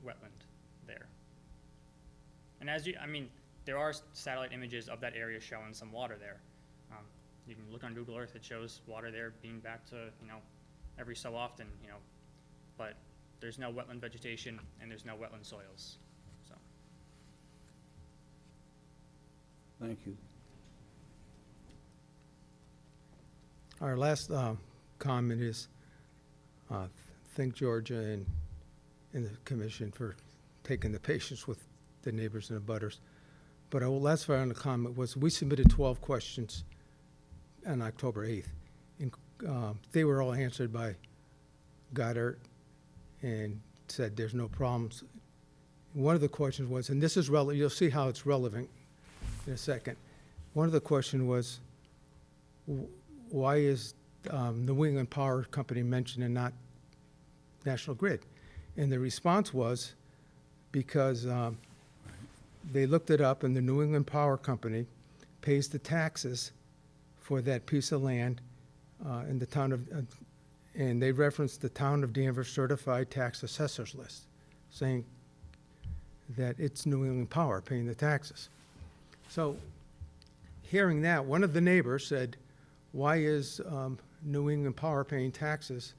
wetland there. And I mean, there are satellite images of that area showing some water there. You can look on Google Earth, it shows water there being back to, you know, every so often, you know, but there's no wetland vegetation and there's no wetland soils, so. Thank you. Our last comment is, thank Georgia and the commission for taking the patience with the neighbors and the butters. But our last final comment was, we submitted 12 questions on October 8th. And they were all answered by Goddard and said there's no problems. One of the questions was, and this is relevant, you'll see how it's relevant in a second. One of the questions was, why is New England Power Company mentioned and not National Grid? And the response was, because they looked it up, and the New England Power Company pays the taxes for that piece of land in the town of, and they referenced the town of Danvers certified tax assessors list, saying that it's New England Power paying the taxes. So hearing that, one of the neighbors said, why is New England Power paying taxes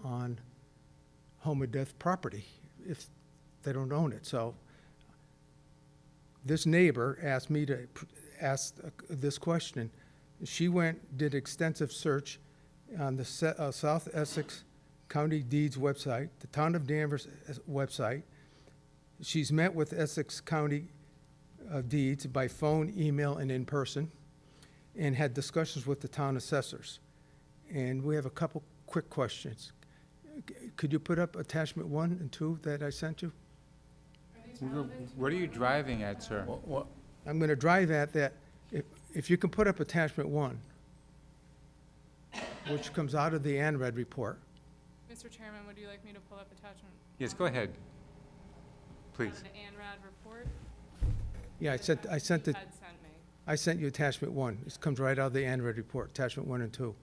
on home or death property if they don't own it? So this neighbor asked me to ask this question. She did extensive search on the South Essex County Deeds website, the Town of Danvers website. She's met with Essex County Deeds by phone, email, and in person, and had discussions with the town assessors. And we have a couple quick questions. Could you put up attachment 1 and 2 that I sent you? What are you driving at, sir? I'm going to drive at that. If you can put up attachment 1, which comes out of the ANRAD report. Mr. Chairman, would you like me to pull up attachment? Yes, go ahead, please. The ANRAD report? Yeah, I sent it. You had sent me. I sent you attachment 1. It comes right out of the ANRAD report, attachment 1 and 2.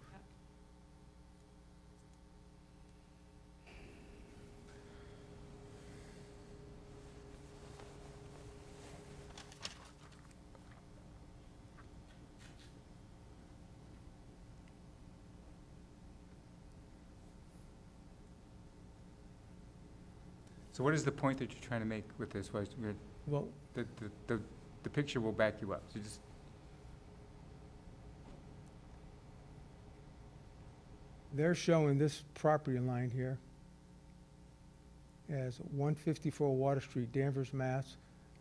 So what is the point that you're trying to make with this? Well, The picture will back you up, so just. they're showing this property line here as 154 Water Street, Danvers, Mass.,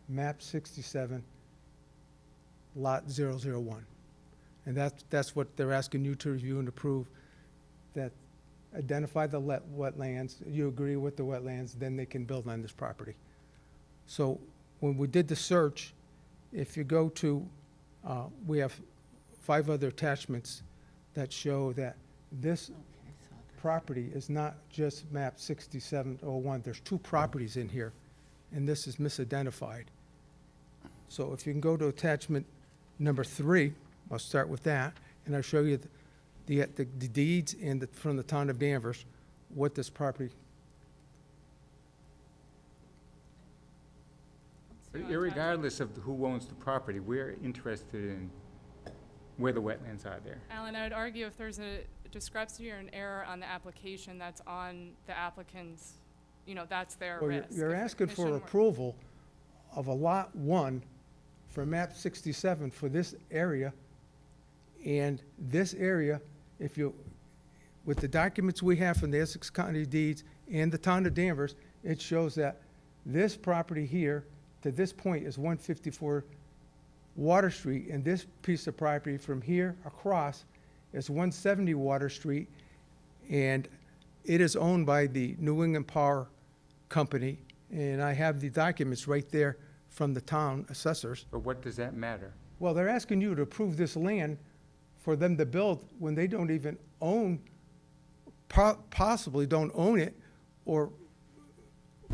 map 67, lot 001. And that's what they're asking you to review and approve, that identify the wetlands, you agree with the wetlands, then they can build on this property. So when we did the search, if you go to, we have 5 other attachments that show that this property is not just map 6701. There's 2 properties in here, and this is misidentified. So if you can go to attachment number 3, I'll start with that, and I'll show you the deeds from the town of Danvers, what this property. Irregardless of who owns the property, we're interested in where the wetlands are there. Alan, I would argue if there's a discrepancy or an error on the application, that's on the applicant's, you know, that's their Well, risk. you're If the asking for commission were- approval of a lot 1 for map 67 for this area. And this area, if you, with the documents we have from the Essex County Deeds and the town of Danvers, it shows that this property here to this point is 154 Water Street, and this piece of property from here across is 170 Water Street, and it is owned by the New England Power Company, and I have the documents right there from the town assessors. But what does that matter? Well, they're asking you to approve this land for them to build when they don't even own, possibly don't own it, or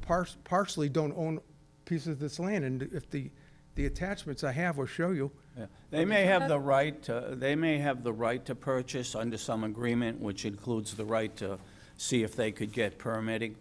partially don't own pieces of this land. And if the The attachments I have will show you. Yeah. They may have the right to purchase under some agreement, which includes the right to see if they could get permitting.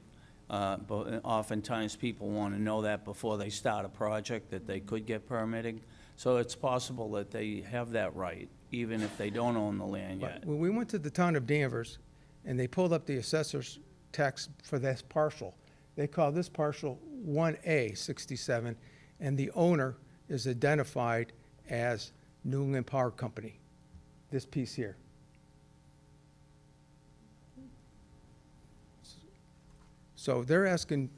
But oftentimes, people want to know that before they start a project, that they could get permitting. So it's possible that they have that right, even if they don't own the land yet. When we went to the town of Danvers, and they pulled up the assessor's tax for this parcel, they call this parcel 1A 67, and the owner is identified as New England Power Company, this piece here. So they're asking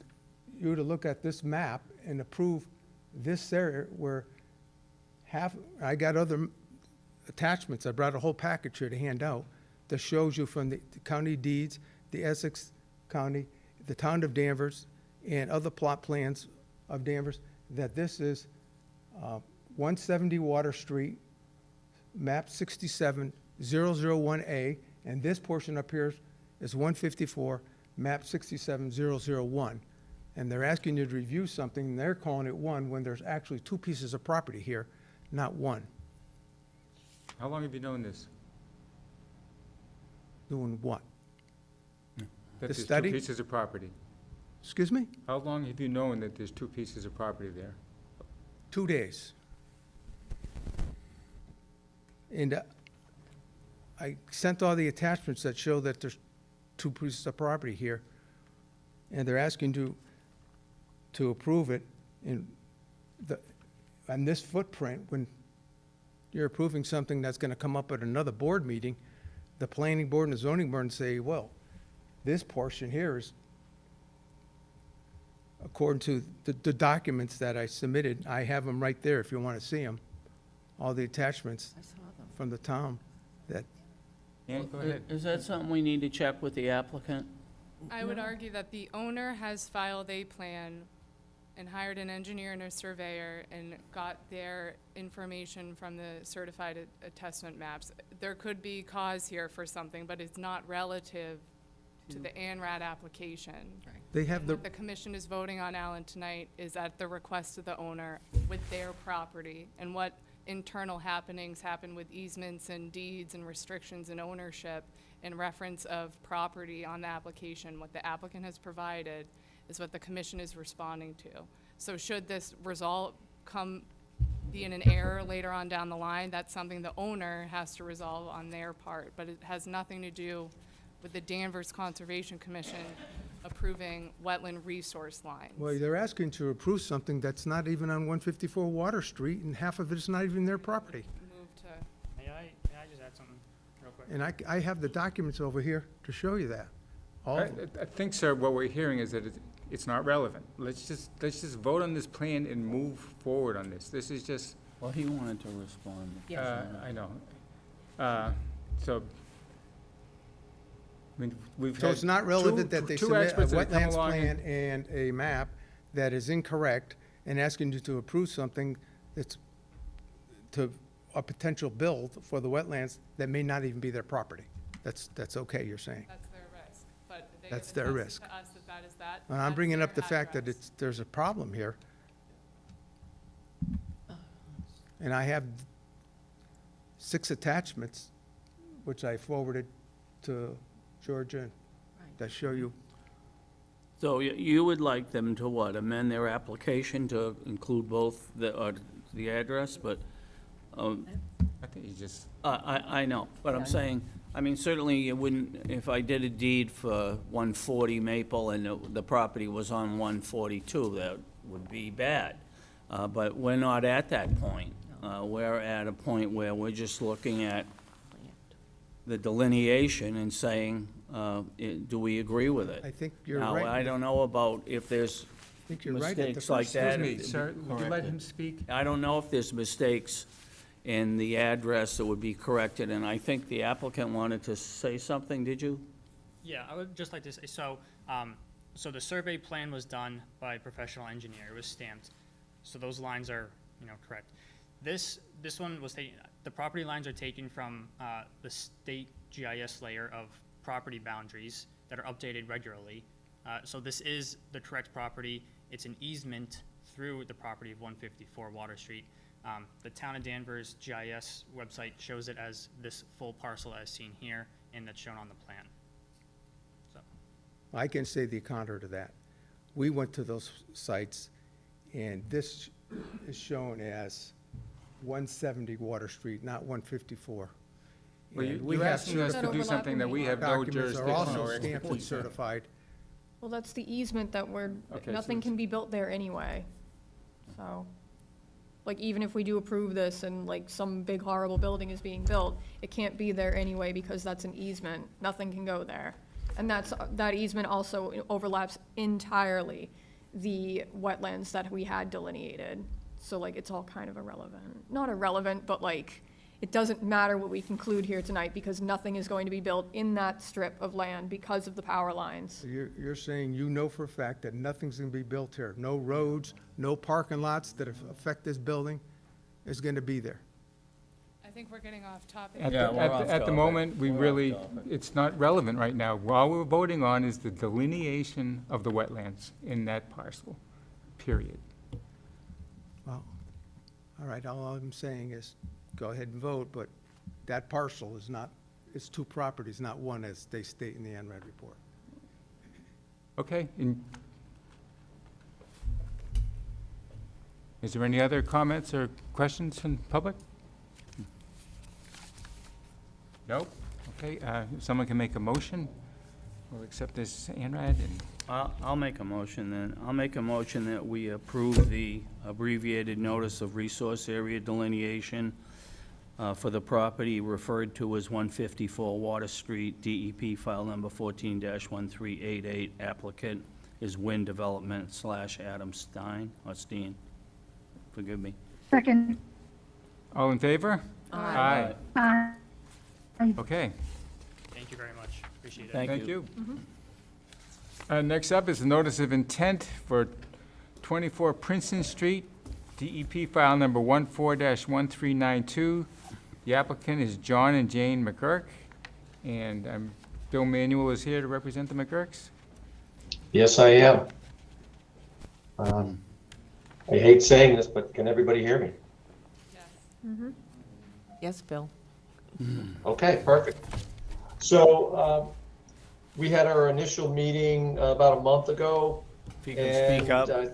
you to look at this map and approve this area where I got other attachments, I brought a whole package here to hand out that shows you from the county deeds, the Essex County, the town of Danvers, and other plot plans of Danvers, that this is 170 Water Street, map 67001A, and this portion up here is 154, map 67001. And they're asking you to review something, and they're calling it one when there's actually two pieces of property here, not one. How long have you known this? Doing what? That The there's two study? pieces of property? Excuse me? How long have you known that there's two pieces of property there? 2 days. And I sent all the attachments that show that there's two pieces of property here, and they're asking to approve it on this footprint. When you're approving something that's gonna come up at another board meeting, the planning board and the zoning board say, well, this portion here is, according to the documents that I submitted, I have them right there if you want to see them, all the attachments I saw them. from the town that, Ann, go ahead. Is that something we need to check with the applicant? I would argue that the owner has filed a plan and hired an engineer and a surveyor and got their information from the certified attestment maps. There could be cause here for something, but it's not relative to the ANRAD application. they have the, What the commission is voting on, Alan, tonight is at the request of the owner with their property, and what internal happenings happen with easements and deeds and restrictions and ownership in reference of property on the application. What the applicant has provided is what the commission is responding to. So should this result be in an error later on down the line, that's something the owner has to resolve on their part, but it has nothing to do with the Danvers Conservation Commission approving wetland resource lines. well, they're asking to approve something that's not even on 154 Water Street, and half of it's not even their property. Move to, May I just add something real quick? And I have the documents over here to show you that. All of them. I think, sir, what we're hearing is that it's not relevant. Let's just vote on this plan and move forward on this. This is just, Well, he wanted to respond. I know. So, I mean, we've had So it's not relevant that they two submit a experts that have come wetlands along plan and a map that is incorrect, and asking you to approve something that's to a potential build for the wetlands that may not even be their property. That's okay, you're saying. that's their risk, but they have That's their attested risk. to us that that is that. And I'm that's bringing up their the fact that address. there's a problem here. And I have 6 attachments, which I forwarded to Georgia, that show you. So you would like them to what, amend their application to include both the address, but, I think you just, I know, but I'm saying, I mean, certainly it wouldn't, if I did a deed for 140 Maple and the property was on 142, that would be bad. But we're not at that point. We're at a point where we're just looking at the delineation and saying, do we agree with it? I think you're Now, right. I don't know about if there's I think you're right. At the mistakes like first- that. excuse me, sir, would you let him speak? I don't know if there's mistakes in the address that would be corrected, and I think the applicant wanted to say something, did you? Yeah, I would just like to say, so the survey plan was done by a professional engineer, it was stamped, so those lines are, correct. This one was taken, the property lines are taken from the state GIS layer of property boundaries that are updated regularly. So this is the correct property, it's an easement through the property of 154 Water Street. The Town of Danvers GIS website shows it as this full parcel as seen here, and that's shown on the plan. So, I can say the counter to that. We went to those sites, and this is shown as 170 Water Street, not 154. Well, And we you're have asking us to do overlap something that we have no documents are jurisdiction also or stamped and expertise on. certified. Well, that's the easement that Okay, so nothing it's- can be built there anyway. So, like, even if we do approve this and like some big horrible building is being built, it can't be there anyway because that's an easement. Nothing can go there. And that easement also overlaps entirely the wetlands that we had delineated. So like, it's all kind of irrelevant. Not irrelevant, but like, it doesn't matter what we conclude here tonight because nothing is going to be built in that strip of land because of the power lines. So you're saying you know for a fact that nothing's gonna be built here? No roads, no parking lots that affect this building is gonna be there? I think we're getting off topic. At Yeah, the- we're at off the- At the topic. moment, we We're off really, topic. it's not relevant right now. All we're voting on is the delineation of the wetlands in that parcel, period. Well, all right, all I'm saying is, go ahead and vote, but that parcel is not, it's two properties, not one, as they state in the NRED report. Okay, is there any other comments or questions from the public? No? Okay, if someone can make a motion, we'll accept this ANRAD and, I'll make a motion then. I'll make a motion that we approve the abbreviated notice of resource area delineation for the property referred to as 154 Water Street, DEP file number 14-1388. Applicant is Wind Development / Adam Stein, or Steen. Forgive me. Second. all in favor? Aye. Aye. Aye. Okay, thank you very much. Appreciate it. Thank thank you. you. Next up is the notice of intent for 24 Princeton Street, DEP file number 14-1392. The applicant is John and Jane McGurk, and Bill Manuel is here to represent the McGurks. Yes, I am. I hate saying this, but can everybody hear me? Yes. Yes, Bill? Okay, perfect. So we had our initial meeting about a month ago. If you can speak up. And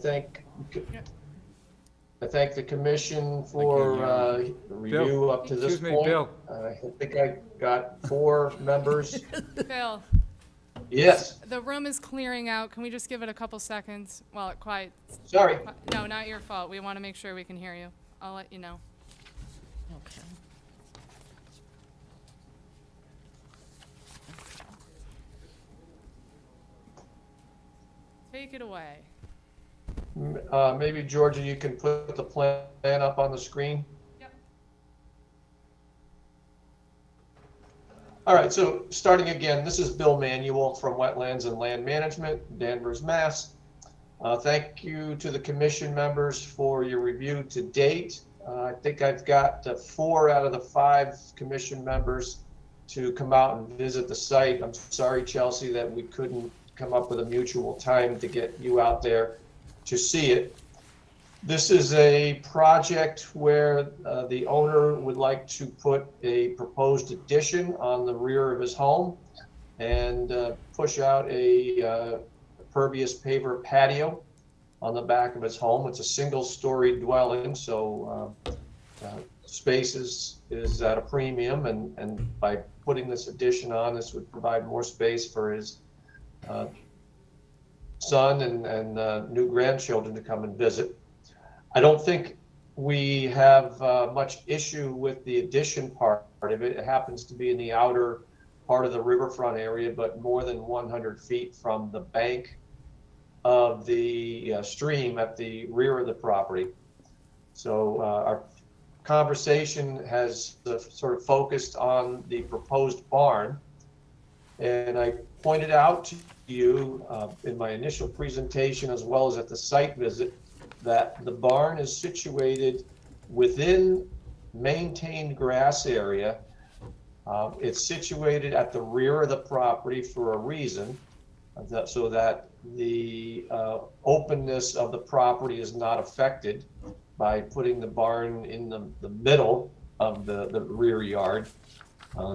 I thank the commission for the review up to this Excuse me, point. Bill. I think I got 4 members. Bill, Yes, the room is clearing out. Can we just give it a couple seconds while it quiets? sorry. No, not your fault. We want to make sure we can hear you. I'll let you know. Okay. Take it away. Maybe Georgia, you can put the plan up on the screen? Yep. All right, so starting again, this is Bill Manuel from Wetlands and Land Management, Danvers, Mass. Thank you to the commission members for your review to date. I think I've got 4 out of the 5 commission members to come out and visit the site. I'm sorry, Chelsea, that we couldn't come up with a mutual time to get you out there to see it. This is a project where the owner would like to put a proposed addition on the rear of his home and push out a pervious paver patio on the back of his home. It's a single-story dwelling, so space is at a premium, and by putting this addition on, this would provide more space for his son and new grandchildren to come and visit. I don't think we have much issue with the addition part of it. It happens to be in the outer part of the riverfront area, but more than 100 feet from the bank of the stream at the rear of the property. So our conversation has sort of focused on the proposed barn. And I pointed out to you in my initial presentation, as well as at the site visit, that the barn is situated within maintained grass area. It's situated at the rear of the property for a reason. so that the openness of the property is not affected by putting the barn in the middle of the rear yard.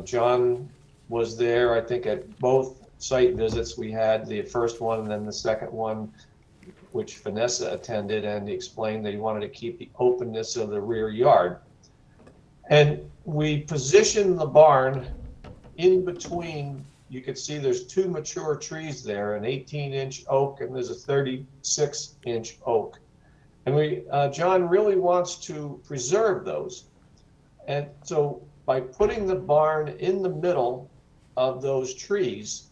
John was there, I think, at both site visits. We had the first one and then the second one, which Vanessa attended, and he explained that he wanted to keep the openness of the rear yard. And we positioned the barn in between. You can see there's two mature trees there, an 18-inch oak and there's a 36-inch oak. And John really wants to preserve those. And so by putting the barn in the middle of those trees,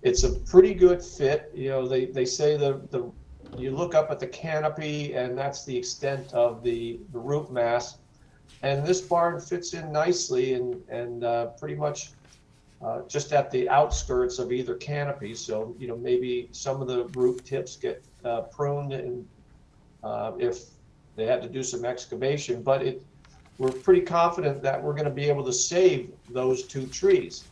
it's a pretty good fit. You know, they say you look up at the canopy and that's the extent of the root mass. And this barn fits in nicely and pretty much just at the outskirts of either canopy. So, you know, maybe some of the root tips get pruned and if they had to do some excavation, but we're pretty confident that we're going to be able to save those two trees.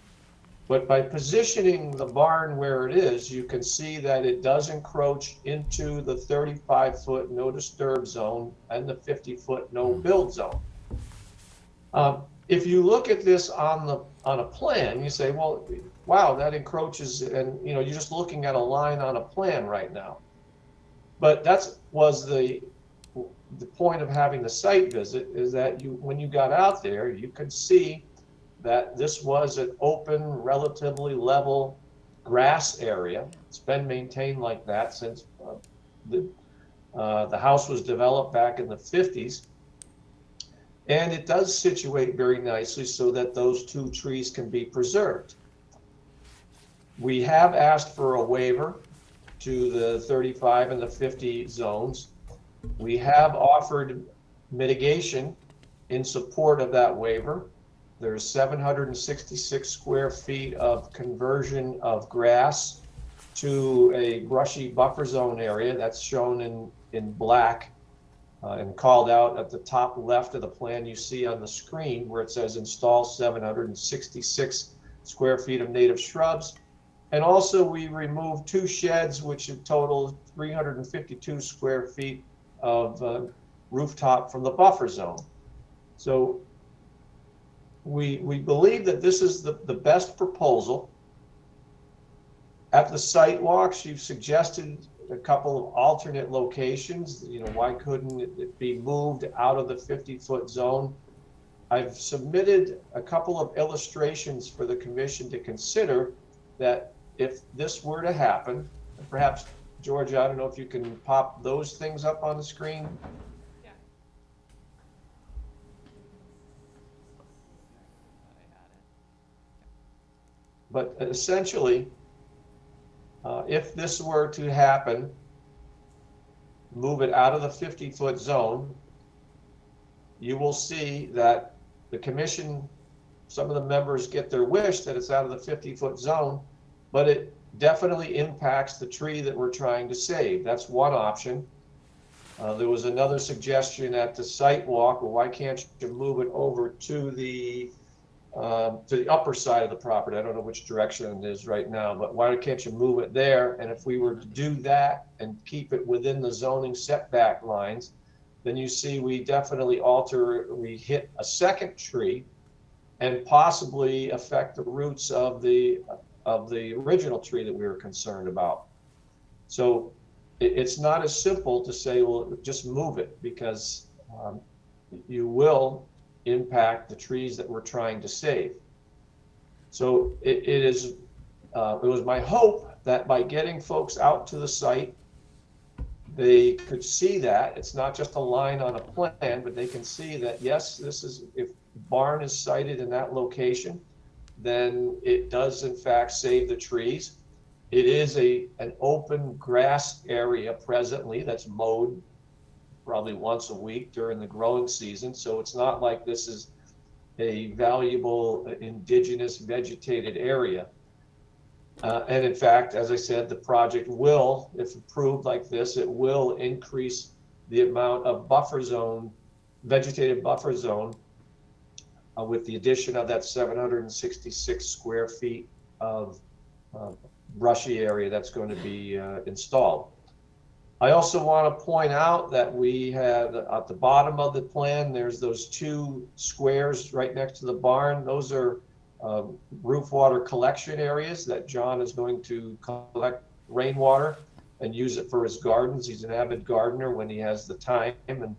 But by positioning the barn where it is, you can see that it does encroach into the 35-foot no disturb zone and the 50-foot no build zone. If you look at this on a plan, you say, well, wow, that encroaches, and you know, you're just looking at a line on a plan right now. But that was the point of having the site visit, is that when you got out there, you could see that this was an open, relatively level grass area. It's been maintained like that since the house was developed back in the 50s. And it does situate very nicely so that those two trees can be preserved. We have asked for a waiver to the 35 and the 50 zones. We have offered mitigation in support of that waiver. There's 766 square feet of conversion of grass to a brushy buffer zone area that's shown in black. And called out at the top left of the plan you see on the screen where it says install 766 square feet of native shrubs. And also we removed two sheds which total 352 square feet of rooftop from the buffer zone. So we believe that this is the best proposal. At the site walks, you've suggested a couple of alternate locations. You know, why couldn't it be moved out of the 50-foot zone? I've submitted a couple of illustrations for the commission to consider that if this were to happen, and perhaps, Georgia, I don't know if you can pop those things up on the screen. Yeah. But essentially, if this were to happen, move it out of the 50-foot zone, you will see that the commission, some of the members get their wish that it's out of the 50-foot zone, but it definitely impacts the tree that we're trying to save. That's one option. There was another suggestion at the site walk, well, why can't you move it over to the upper side of the property? I don't know which direction it is right now, but why can't you move it there? And if we were to do that and keep it within the zoning setback lines, then you see we definitely we hit a second tree and possibly affect the roots of the original tree that we were concerned about. So it's not as simple to say, well, just move it, because you will impact the trees that we're trying to save. So it was my hope that by getting folks out to the site, they could see that it's not just a line on a plan, but they can see that, yes, this is, if barn is sited in that location, then it does in fact save the trees. It is an open grass area presently that's mowed probably once a week during the growing season. So it's not like this is a valuable indigenous vegetated area. And in fact, as I said, the project will, if approved like this, it will increase the amount of buffer zone, vegetated buffer zone, with the addition of that 766 square feet of brushy area that's going to be installed. I also want to point out that we have at the bottom of the plan, there's those two squares right next to the barn. Those are roof water collection areas that John is going to collect rainwater and use it for his gardens. He's an avid gardener when he has the time, and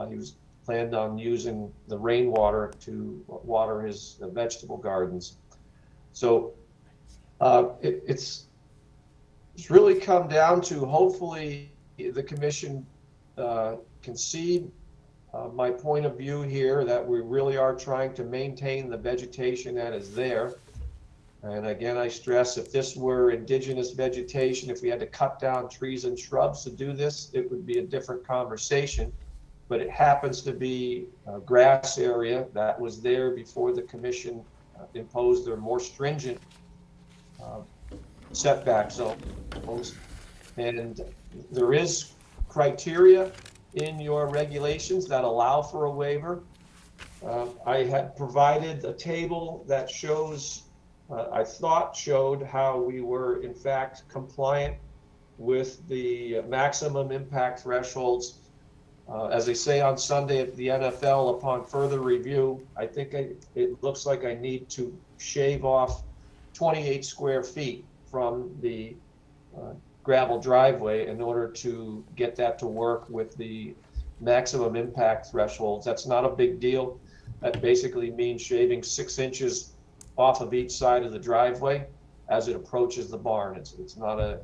he was planned on using the rainwater to water his vegetable gardens. So it's really come down to, hopefully the commission can see my point of view here, that we really are trying to maintain the vegetation that is there. And again, I stress, if this were indigenous vegetation, if we had to cut down trees and shrubs to do this, it would be a different conversation. But it happens to be a grass area that was there before the commission imposed their more stringent setback zones. And there is criteria in your regulations that allow for a waiver. I had provided a table that shows, I thought showed how we were in fact compliant with the maximum impact thresholds. As they say on Sunday at the NFL, upon further review, I think it looks like I need to shave off 28 square feet from the gravel driveway in order to get that to work with the maximum impact thresholds. That's not a big deal. That basically means shaving 6 inches off of each side of the driveway as it approaches the barn. It's not a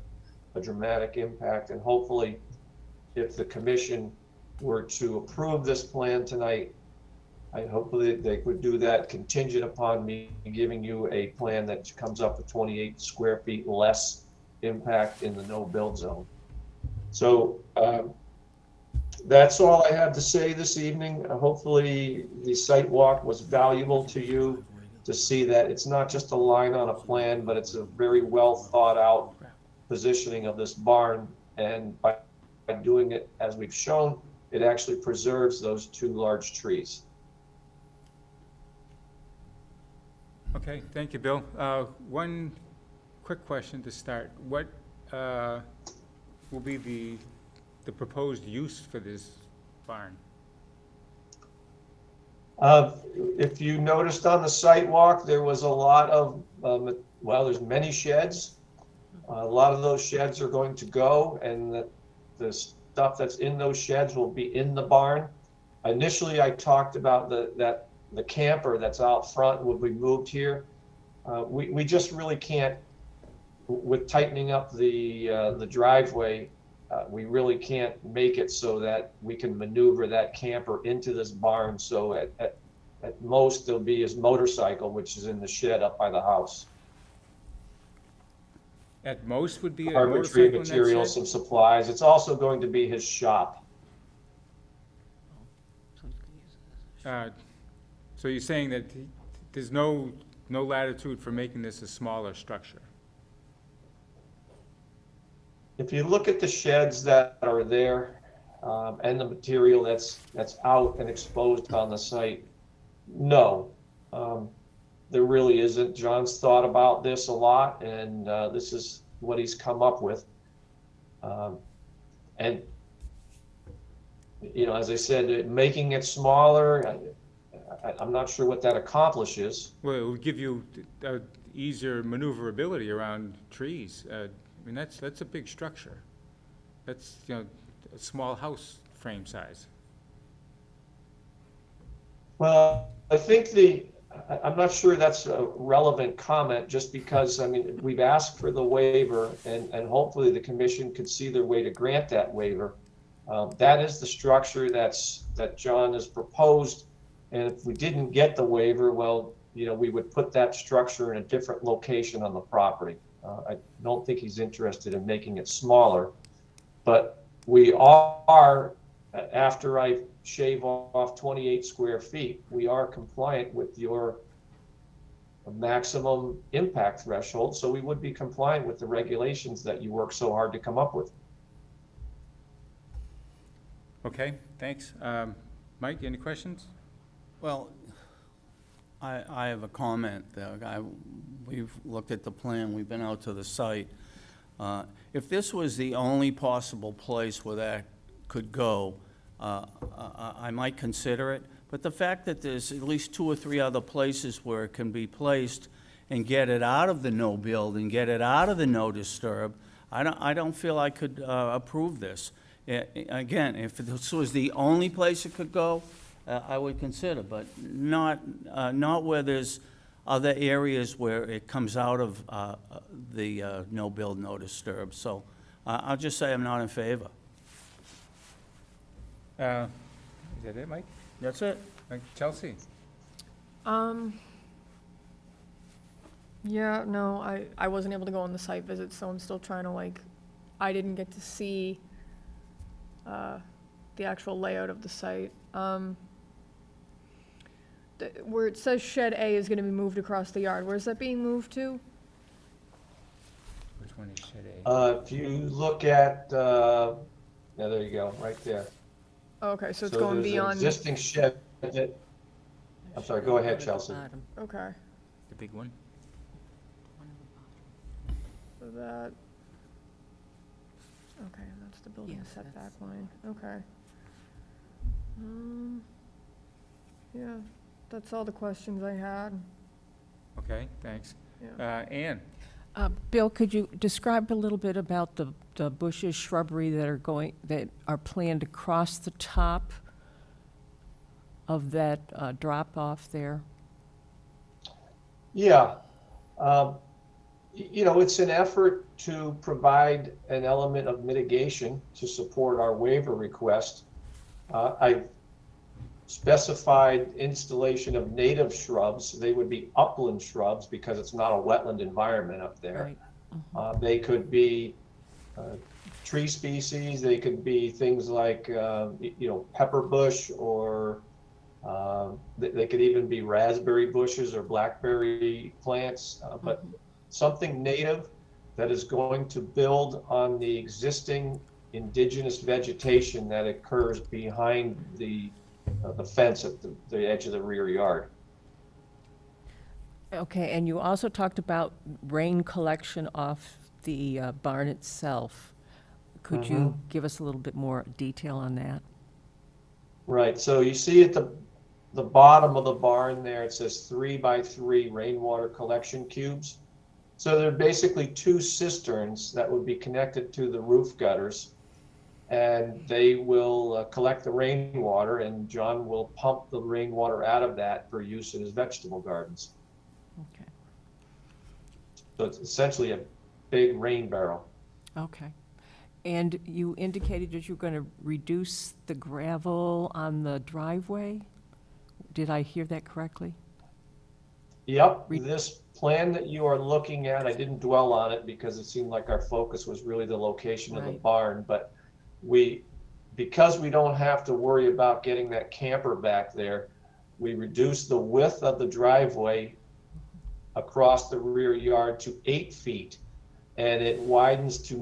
dramatic impact, and hopefully if the commission were to approve this plan tonight, hopefully they would do that contingent upon me giving you a plan that comes up with 28 square feet less impact in the no build zone. So that's all I have to say this evening. Hopefully the site walk was valuable to you, to see that it's not just a line on a plan, but it's a very well thought out positioning of this barn. And by doing it as we've shown, it actually preserves those two large trees. Okay, thank you, Bill. One quick question to start. What will be the proposed use for this barn? If you noticed on the site walk, there was a lot of, well, there's many sheds. A lot of those sheds are going to go, and the stuff that's in those sheds will be in the barn. Initially, I talked about the camper that's out front will be moved here. We just really can't, with tightening up the driveway, we really can't make it so that we can maneuver that camper into this barn. So at most, there'll be his motorcycle, which is in the shed up by the house. At most would be a Carpentry, motorcycle in that materials, shed? some supplies. It's also going to be his shop. So you're saying that there's no latitude for making this a smaller structure? If you look at the sheds that are there, and the material that's out and exposed on the site, no, there really isn't. John's thought about this a lot, and this is what he's come up with. And you know, as I said, making it smaller, I'm not sure what that accomplishes. Well, it would give you easier maneuverability around trees. I mean, that's a big structure. That's, you know, a small house frame size. Well, I think I'm not sure that's a relevant comment, just because, I mean, we've asked for the waiver, and hopefully the commission could see their way to grant that waiver. That is the structure that John has proposed. And if we didn't get the waiver, well, you know, we would put that structure in a different location on the property. I don't think he's interested in making it smaller, but we are, after I shave off 28 square feet, we are compliant with your maximum impact threshold. So we would be compliant with the regulations that you work so hard to come up with. Okay, thanks. Mike, any questions? Well, I have a comment there. We've looked at the plan, we've been out to the site. If this was the only possible place where that could go, I might consider it. But the fact that there's at least 2 or 3 other places where it can be placed and get it out of the no build and get it out of the no disturb, I don't feel I could approve this. Again, if this was the only place it could go, I would consider, but not where there's other areas where it comes out of the no build, no disturb. So I'll just say I'm not in favor. Is that it, Mike? That's it. Chelsea? Yeah, no, I wasn't able to go on the site visit, so I'm still trying to I didn't get to see the actual layout of the site. Where it says shed A is gonna be moved across the yard, where's that being moved to? Which one is shed A? If you look at, yeah, there you go, right there. Okay, so it's going there's an beyond, existing shed that, I'm sorry, go ahead, Chelsea. okay, The big one? so that, okay, that's the building Yeah, setback line, okay. Yeah, that's all the questions I had, Okay, thanks. yeah. Ann? Bill, could you describe a little bit about the bushes, shrubbery that are planned across the top of that drop-off there? Yeah. It's an effort to provide an element of mitigation to support our waiver request. I've specified installation of native shrubs. They would be upland shrubs because it's not a wetland environment up there. Right. They could be tree species. They could be things like, pepper bush, or they could even be raspberry bushes or blackberry plants, but something native that is going to build on the existing indigenous vegetation that occurs behind the fence at the edge of the rear yard. Okay, and you also talked about rain collection off the barn itself. Could you give us a little bit more detail on that? Right, so you see at the bottom of the barn there, it says 3x3 rainwater collection cubes. So they're basically 2 cisterns that would be connected to the roof gutters, and they will collect the rainwater, and John will pump the rainwater out of that for use in his vegetable gardens. Okay. So it's essentially a big rain barrel. Okay. And you indicated that you're going to reduce the gravel on the driveway? Did I hear that correctly? Yep, this plan that you are looking at, I didn't dwell on it because it seemed like our focus was really the location of the Right. barn, but because we don't have to worry about getting that camper back there, we reduced the width of the driveway across the rear yard to 8 feet. And it widens to,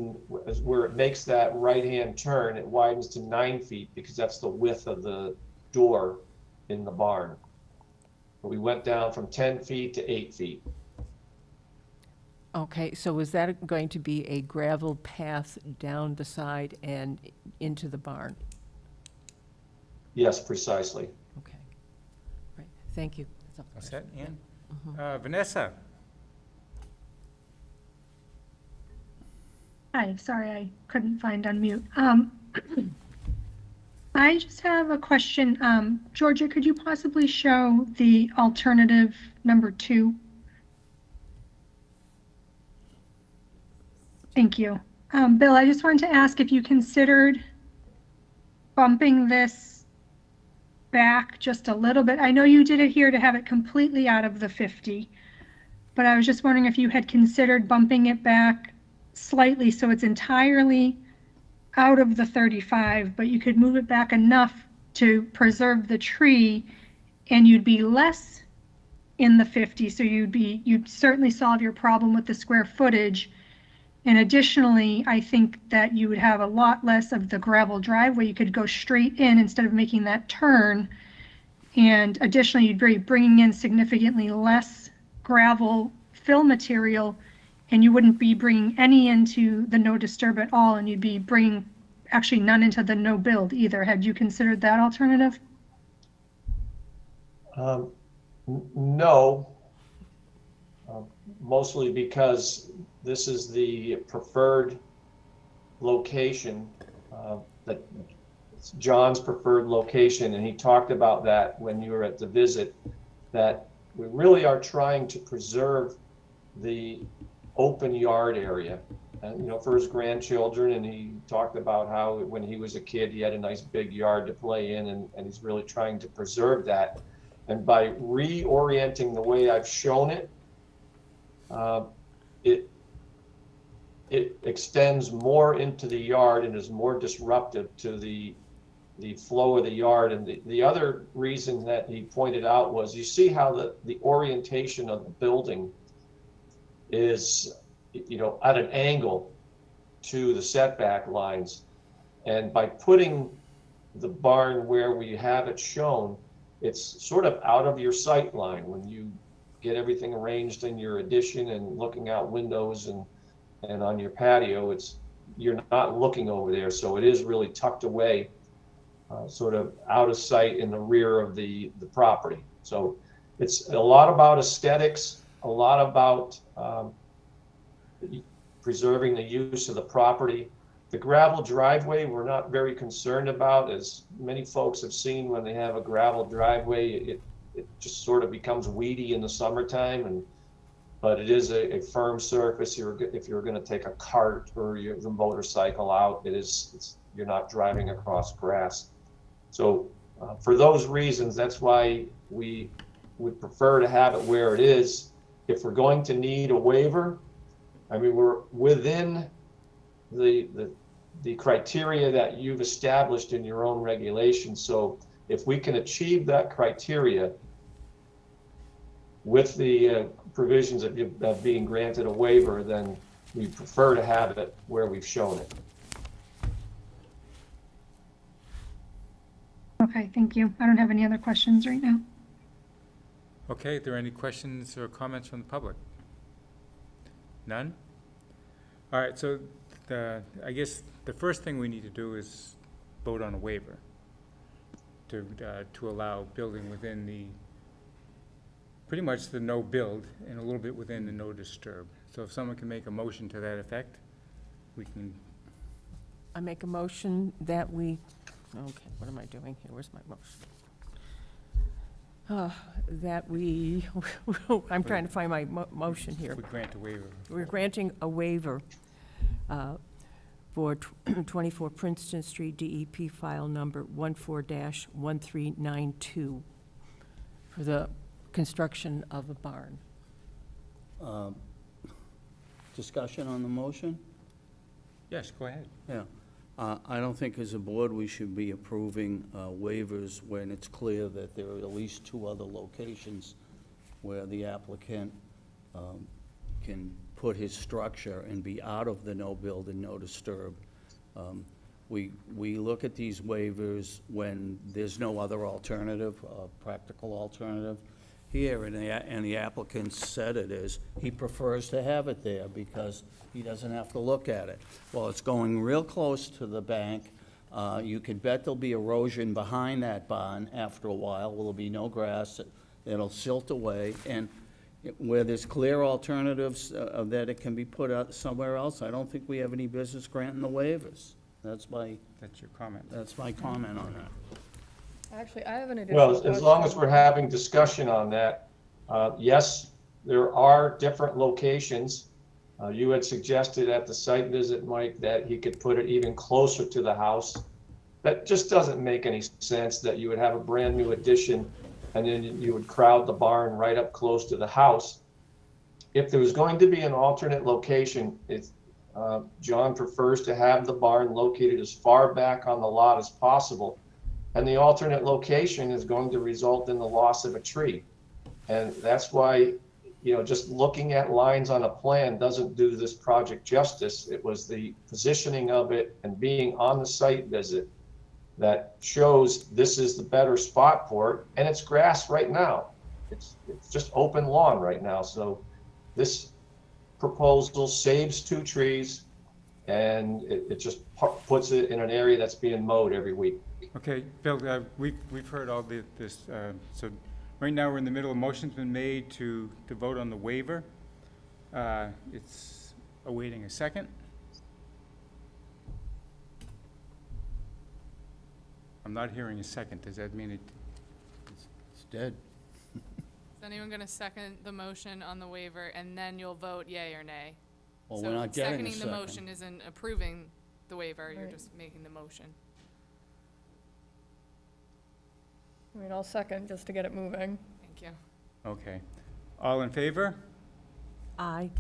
where it makes that right-hand turn, it widens to 9 feet because that's the width of the door in the barn. We went down from 10 feet to 8 feet. Okay, so is that going to be a gravel path down the side and into the barn? Yes, precisely. Okay. Right, thank you. That's all. All set, Ann? Vanessa? Hi, sorry, I couldn't find unmute. I just have a question. Georgia, could you possibly show the alternative number 2? Thank you. Bill, I just wanted to ask if you considered bumping this back just a little bit. I know you did it here to have it completely out of the 50, but I was just wondering if you had considered bumping it back slightly so it's entirely out of the 35, but you could move it back enough to preserve the tree and you'd be less in the 50, so you'd certainly solve your problem with the square footage. And additionally, I think that you would have a lot less of the gravel driveway. You could go straight in instead of making that turn. And additionally, you'd be bringing in significantly less gravel fill material, and you wouldn't be bringing any into the no disturb at all, and you'd be bringing actually none into the no build either. Had you considered that alternative? No, mostly because this is the preferred location, that it's John's preferred location, and he talked about that when you were at the visit, that we really are trying to preserve the open yard area, and for his grandchildren. And he talked about how when he was a kid he had a nice big yard to play in, and he's really trying to preserve that. And by reorienting the way I've shown it, it extends more into the yard and is more disruptive to the flow of the yard. And the other reason that he pointed out was, you see how the orientation of the building is, at an angle to the setback lines. And by putting the barn where we have it shown, it's sort of out of your sight line when you get everything arranged in your addition and looking out windows and on your patio. You're not looking over there, so it is really tucked away, sort of out of sight in the rear of the property. So it's a lot about aesthetics, a lot about preserving the use of the property. The gravel driveway we're not very concerned about. As many folks have seen, when they have a gravel driveway, it just sort of becomes weedy in the summertime, but it is a firm surface. If you're going to take a cart or the motorcycle out, you're not driving across grass. So for those reasons, that's why we would prefer to have it where it is. If we're going to need a waiver, we're within the criteria that you've established in your own regulations. So if we can achieve that criteria with the provisions of being granted a waiver, then we prefer to have it where we've shown it. Okay, thank you. I don't have any other questions right now. Okay, are there any questions or comments from the public? None? All right, so I guess the first thing we need to do is vote on a waiver to allow building within pretty much the no build and a little bit within the no disturb. So if someone can make a motion to that effect, we can. I make a motion that we, okay, what am I doing here? Where's my motion? That we, I'm trying to find my motion here. We grant a waiver. We're granting a waiver for 24 Princeton Street, DEP file number 14-1392 for the construction of a barn. Discussion on the motion? Yes, go ahead. Yeah. I don't think as a board we should be approving waivers when it's clear that there are at least two other locations where the applicant can put his structure and be out of the no build and no disturb. We look at these waivers when there's no other alternative, practical alternative. Here, and the applicant said it is, he prefers to have it there because he doesn't have to look at it. Well, it's going real close to the bank. You can bet there'll be erosion behind that barn after a while. There'll be no grass. It'll silt away. And where there's clear alternatives that it can be put out somewhere else, I don't think we have any business granting the waivers. That's your comment. That's my comment on that. Actually, I have an additional Well, as long as question. we're having discussion on that, yes, there are different locations. You had suggested at the site visit, Mike, that he could put it even closer to the house. That just doesn't make any sense, that you would have a brand new addition and then you would crowd the barn right up close to the house. If there was going to be an alternate location, John prefers to have the barn located as far back on the lot as possible. And the alternate location is going to result in the loss of a tree. And that's why, just looking at lines on a plan doesn't do this project justice. It was the positioning of it and being on the site visit that shows this is the better spot for it, and it's grass right now. It's just open lawn right now, so this proposal saves 2 trees, and it just puts it in an area that's being mowed every week. Okay, Bill, we've heard all this, so right now we're in the middle of motions been made to vote on the waiver. It's awaiting a second. I'm not hearing a second. Does that mean it? It's dead. Is anyone gonna second the motion on the waiver, and then you'll vote yay or nay? Well, So we're not getting a seconding the second. motion isn't approving the waiver, you're Right. just making the motion. I mean, I'll second just to get it moving. Thank you. Okay. All in favor? Aye.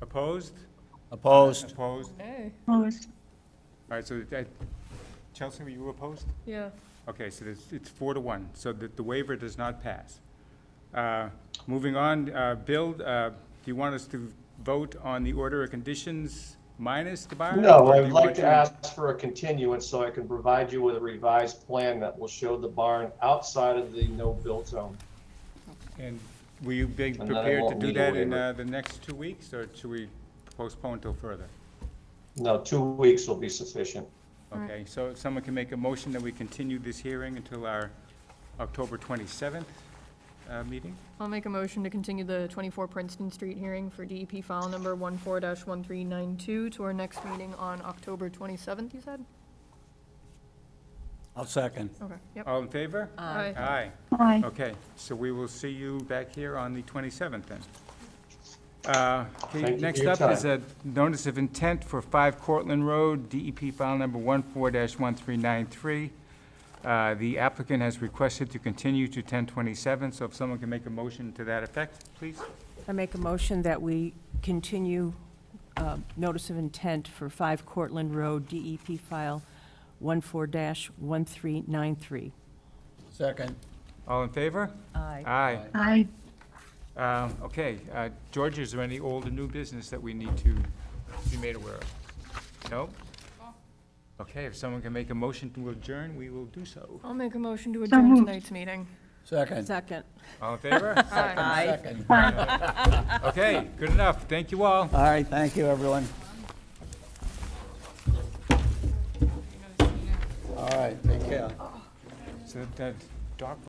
Opposed? Opposed? Opposed? Hey, Opposed. All right, so Chelsea, were you opposed? yeah. Okay, so it's 4-1, so the waiver does not pass. Moving on, Bill, do you want us to vote on the order of conditions minus the barn? No, or I do would you like want to ask for a continuance so I can provide you with a revised plan that will show the barn outside of the no-build zone. And will you be then I prepared to won't do need a that in waiver. the next 2 weeks, or should we postpone till further? No, 2 weeks will be sufficient. Okay, so if someone can make a motion that we continue this hearing until our October 27th meeting? I'll make a motion to continue the 24 Princeton Street hearing for DEP file number 14-1392 to our next meeting on October 27th, you said? I'll second. Okay, yep. All in favor? Aye. Aye. Aye. Okay, so we will see you back here on the 27th then. Okay, Thank you next for your up is time. a notice of intent for 5 Cortlandt Road, DEP file number 14-1393. The applicant has requested to continue to 10/27, so if someone can make a motion to that effect, please. I make a motion that we continue notice of intent for 5 Cortlandt Road, DEP file 14-1393. Second. All in favor? Aye. Aye. Aye. Okay, George, is there any old or new business that we need to be made aware of? No? Okay, if someone can make a motion to adjourn, we will do so. I'll make a motion to So adjourn moved. tonight's meeting. Second. Second. All in favor? Aye. Second. Okay, good enough. Thank you all. All right, thank you, everyone. All right, take care. So that dock